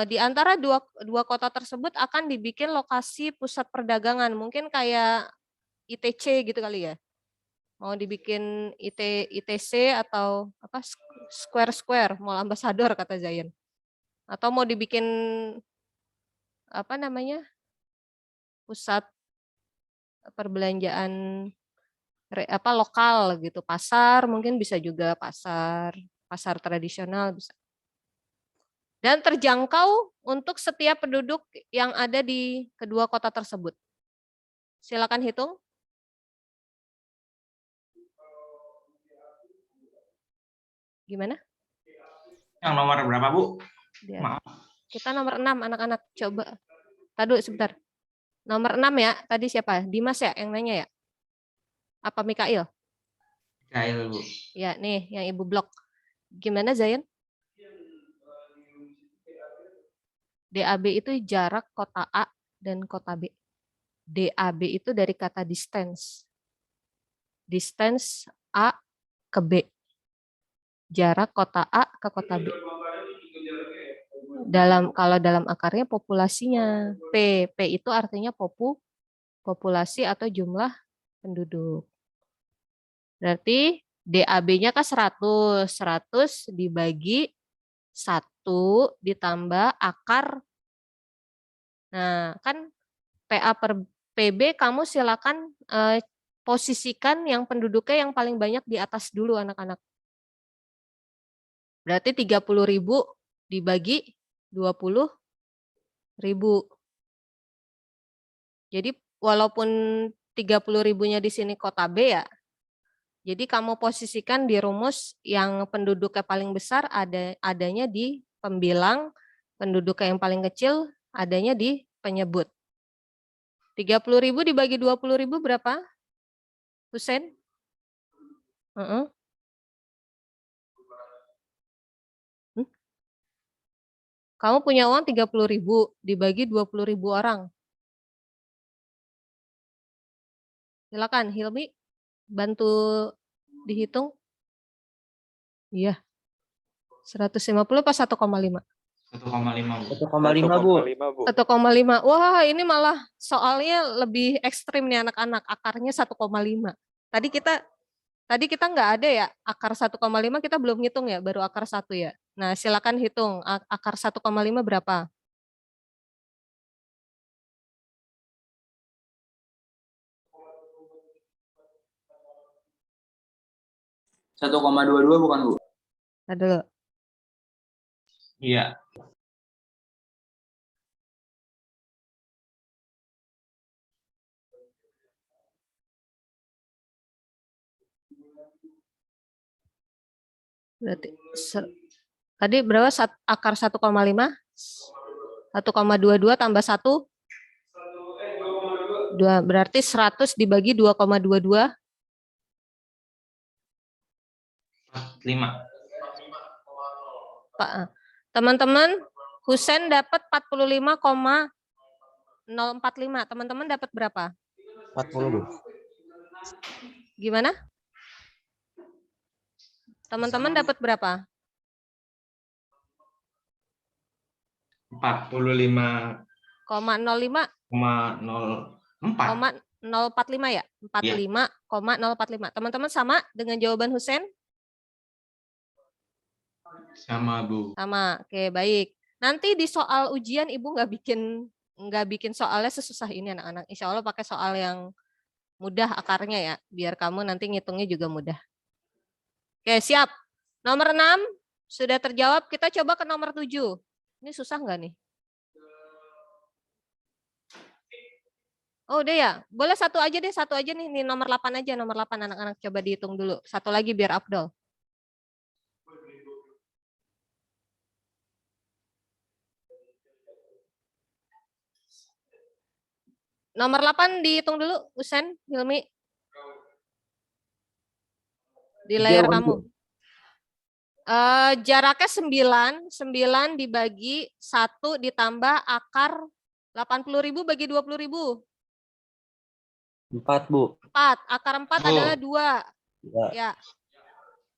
Di antara dua kota tersebut akan dibikin lokasi pusat perdagangan. Mungkin kayak ITC gitu kali ya. Mau dibikin ITC atau apa Square Mall Ambassador kata Zayan. Atau mau dibikin apa namanya? Pusat perbelanjaan lokal gitu, pasar mungkin bisa juga pasar tradisional bisa. Dan terjangkau untuk setiap penduduk yang ada di kedua kota tersebut. Silakan hitung. Gimana? Yang nomor berapa, Bu? Maaf. Kita nomor 6 anak-anak coba. Tadi sebentar. Nomor 6 ya, tadi siapa? Dimas ya yang nanya ya? Apa Mikail? Mikail, Bu. Ya, nih yang Ibu blok. Gimana Zayan? DAB itu jarak kota A dan kota B. DAB itu dari kata distance. Distance A ke B. Jarak kota A ke kota B. Kalau dalam akarnya populasinya. P itu artinya populasi atau jumlah penduduk. Berarti DAB-nya kan 100. 100 dibagi 1 ditambah akar. Nah, kan PA per PB kamu silakan posisikan yang penduduknya yang paling banyak di atas dulu anak-anak. Berarti 30.000 dibagi 20.000. Jadi walaupun 30.000-nya di sini kota B ya. Jadi kamu posisikan di rumus yang penduduknya paling besar adanya di pembilang, penduduknya yang paling kecil adanya di penyebut. 30.000 dibagi 20.000 berapa? Husein? Kamu punya uang 30.000 dibagi 20.000 orang. Silakan Hilmi bantu dihitung. Iya. 150 apa 1,5? 1,5, Bu. 1,5, Bu. 1,5. Wah, ini malah soalnya lebih ekstrim nih anak-anak. Akarnya 1,5. Tadi kita nggak ada ya, akar 1,5 kita belum hitung ya, baru akar 1 ya. Nah, silakan hitung akar 1,5 berapa? 1,22 bukan, Bu? Ada. Iya. Berarti tadi berapa? Akar 1,5? 1,22 tambah 1? 2, berarti 100 dibagi 2,22? 5. Pak, teman-teman, Husen dapat 45,045. Teman-teman dapat berapa? 40, Bu. Gimana? Teman-teman dapat berapa? 45,04. 0,045 ya? 45,045. Teman-teman sama dengan jawaban Husen? Sama, Bu. Sama. Oke, baik. Nanti di soal ujian Ibu nggak bikin soalnya sesusah ini anak-anak. Insya Allah pakai soal yang mudah akarnya ya, biar kamu nanti ngitungnya juga mudah. Oke, siap. Nomor 6 sudah terjawab. Kita coba ke nomor 7. Ini susah nggak nih? Oh, udah ya. Boleh satu aja deh, satu aja nih. Ini nomor 8 aja, nomor 8 anak-anak coba dihitung dulu. Satu lagi biar Abdul. Nomor 8 dihitung dulu, Usen, Hilmi. Di layar kamu. Jaraknya 9 dibagi 1 ditambah akar 80.000 bagi 20.000. 4, Bu. 4. Akar 4 Oh. adalah 2. Ya. Ya.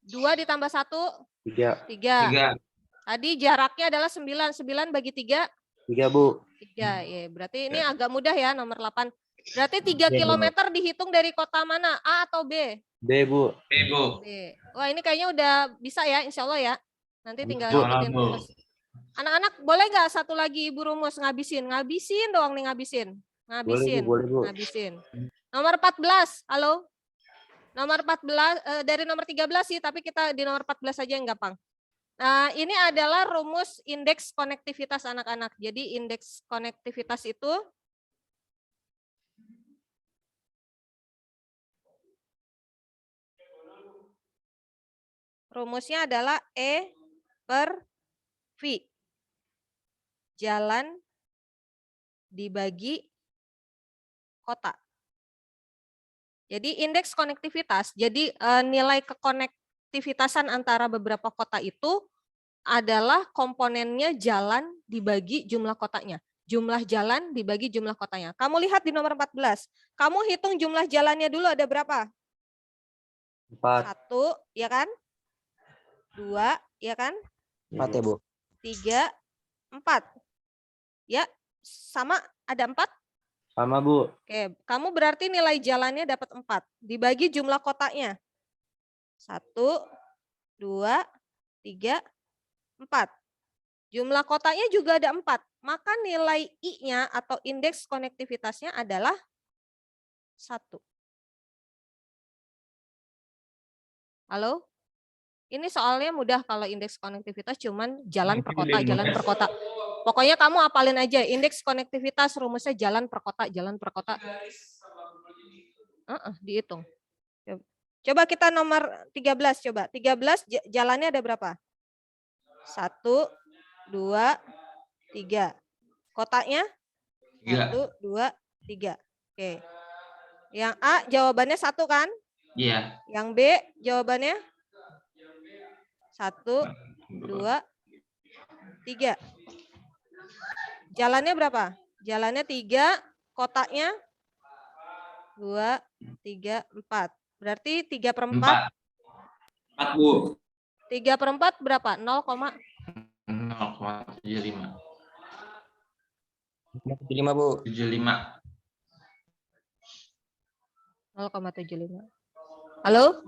2 ditambah 1, 3. 3. Tadi jaraknya adalah 9. 9 bagi 3. 3, Bu. 3. Ya, berarti ini agak mudah ya nomor 8. Berarti 3 kilometer dihitung dari kota mana? A atau B? B, Bu. Bu. B. Wah, ini kayaknya udah bisa ya, insya Allah ya. Nanti tinggal Bu. ikutin Bu. rumus. Anak-anak boleh nggak satu lagi Ibu rumus ngabisin? Ngabisin doang nih, ngabisin. Ngabisin. Boleh, Bu. Ngabisin. Nomor 14. Halo. Nomor 14 dari nomor 13 sih, tapi kita di nomor 14 aja yang gampang. Nah, ini adalah rumus indeks konektivitas anak-anak. Jadi indeks konektivitas itu rumusnya adalah E per V. Jalan dibagi kota. Jadi indeks konektivitas, jadi nilai kekonektivitasan antara beberapa kota itu adalah komponennya jalan dibagi jumlah kotanya. Jumlah jalan dibagi jumlah kotanya. Kamu lihat di nomor 14. Kamu hitung jumlah jalannya dulu ada berapa? 4. 1, ya kan? 2, ya kan? 4 ya, Bu. 3, 4. Ya, sama ada 4? Sama, Bu. Oke, kamu berarti nilai jalannya dapat 4. Dibagi jumlah kotanya. 1, 2, 3, 4. Jumlah kotanya juga ada 4. Maka nilai I-nya atau indeks konektivitasnya adalah 1. Halo? Ini soalnya mudah kalau indeks konektivitas cuman jalan per kota, jalan per kota. Pokoknya kamu apalin aja indeks konektivitas rumusnya jalan per kota, jalan per kota. Dihitung. Coba kita nomor 13 coba. 13 jalannya ada berapa? 1, 2, 3. Kotanya? 1, 2, 3. Oke. Yang A jawabannya 1 kan? Iya. Yang B jawabannya? 1, 2, 3. Jalannya berapa? Jalannya 3, kotanya 2, 3, 4. Berarti 3 per 4. 4, Bu. 3 per 4 berapa? 0,75. 75, Bu. 75. 0,75. Halo?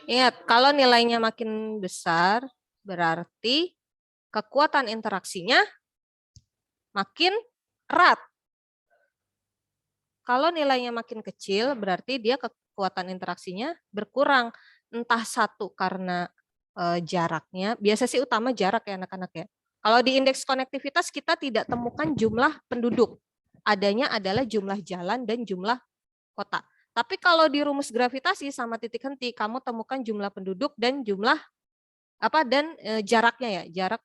Ingat, kalau nilainya makin besar, berarti kekuatan interaksinya makin erat. Kalau nilainya makin kecil, berarti dia kekuatan interaksinya berkurang. Entah satu karena jaraknya, biasa sih utama jarak ya anak-anak ya. Kalau di indeks konektivitas kita tidak temukan jumlah penduduk. Adanya adalah jumlah jalan dan jumlah kota. Tapi kalau di rumus gravitasi sama titik henti, kamu temukan jumlah penduduk dan jumlah jaraknya ya, jarak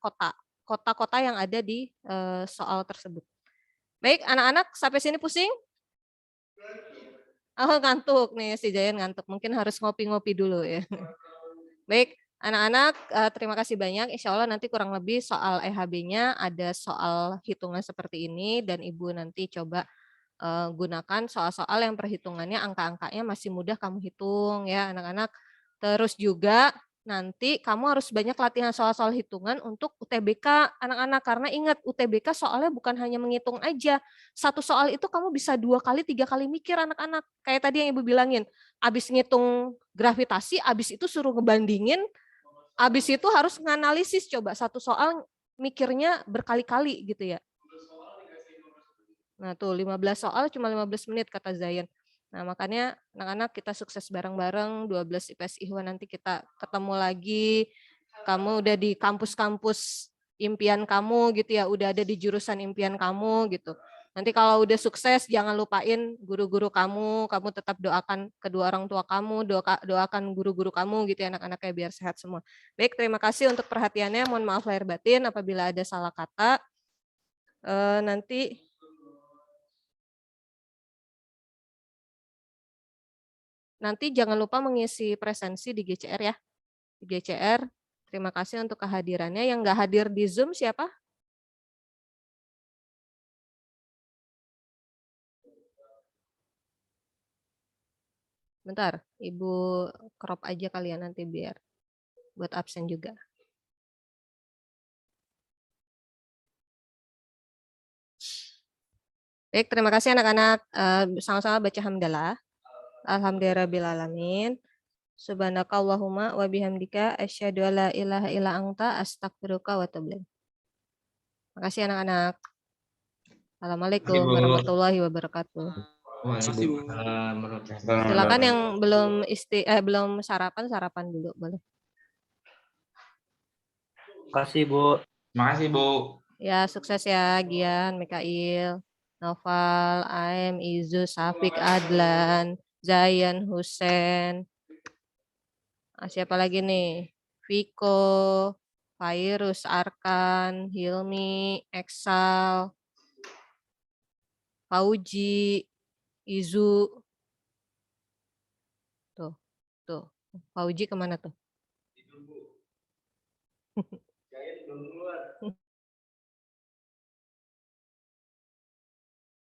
kota-kota yang ada di soal tersebut. Baik, anak-anak sampai sini pusing? Oh, ngantuk nih, si Jayan ngantuk. Mungkin harus ngopi-ngopi dulu ya. Baik, anak-anak, terima kasih banyak. Insya Allah nanti kurang lebih soal EHB-nya ada soal hitungan seperti ini dan Ibu nanti coba gunakan soal-soal yang perhitungannya angka-angkanya masih mudah kamu hitung ya anak-anak. Terus juga nanti kamu harus banyak latihan soal-soal hitungan untuk UTBK anak-anak, karena ingat UTBK soalnya bukan hanya menghitung aja. Satu soal itu kamu bisa 2 kali 3 kali mikir anak-anak. Kayak tadi yang Ibu bilangin, abis ngitung gravitasi, abis itu suruh ngebandingin, abis itu harus nganalisis, coba satu soal mikirnya berkali-kali gitu ya. Nah tuh 15 soal cuma 15 menit kata Zayan. Nah makanya anak-anak kita sukses bareng-bareng, 12 IPS Ihwa nanti kita ketemu lagi. Kamu udah di kampus-kampus impian kamu gitu ya, udah ada di jurusan impian kamu gitu. Nanti kalau udah sukses jangan lupain guru-guru kamu tetap doakan kedua orang tua kamu, doakan guru-guru kamu gitu ya anak-anaknya biar sehat semua. Baik, terima kasih untuk perhatiannya, mohon maaf lahir batin apabila ada salah kata. Nanti jangan lupa mengisi presensi di GCR ya. Di GCR, terima kasih untuk kehadirannya. Yang nggak hadir di Zoom siapa? Bentar, Ibu crop aja kalian nanti biar buat absen juga. Baik, terima kasih anak-anak. Sama-sama baca hamdalah. Alhamdulillahirrabbilalamin. Subhanakallahumma wa bihamdika asyhadu alla ilaha illa anta astaghfiruka wa atubu ilaik. Terima kasih anak-anak. Assalamualaikum warahmatullahi wabarakatuh. Silakan yang belum sarapan dulu boleh. Terima kasih, Bu. Terima kasih, Bu. Ya, sukses ya Gian, Mikail, Noval, Aim, Izu, Safik, Adlan, Zayan, Husen. Siapa lagi nih? Viko, Virus, Arkan, Hilmi, Eksal, Fauji, Izu. Tuh. Fauji kemana tuh?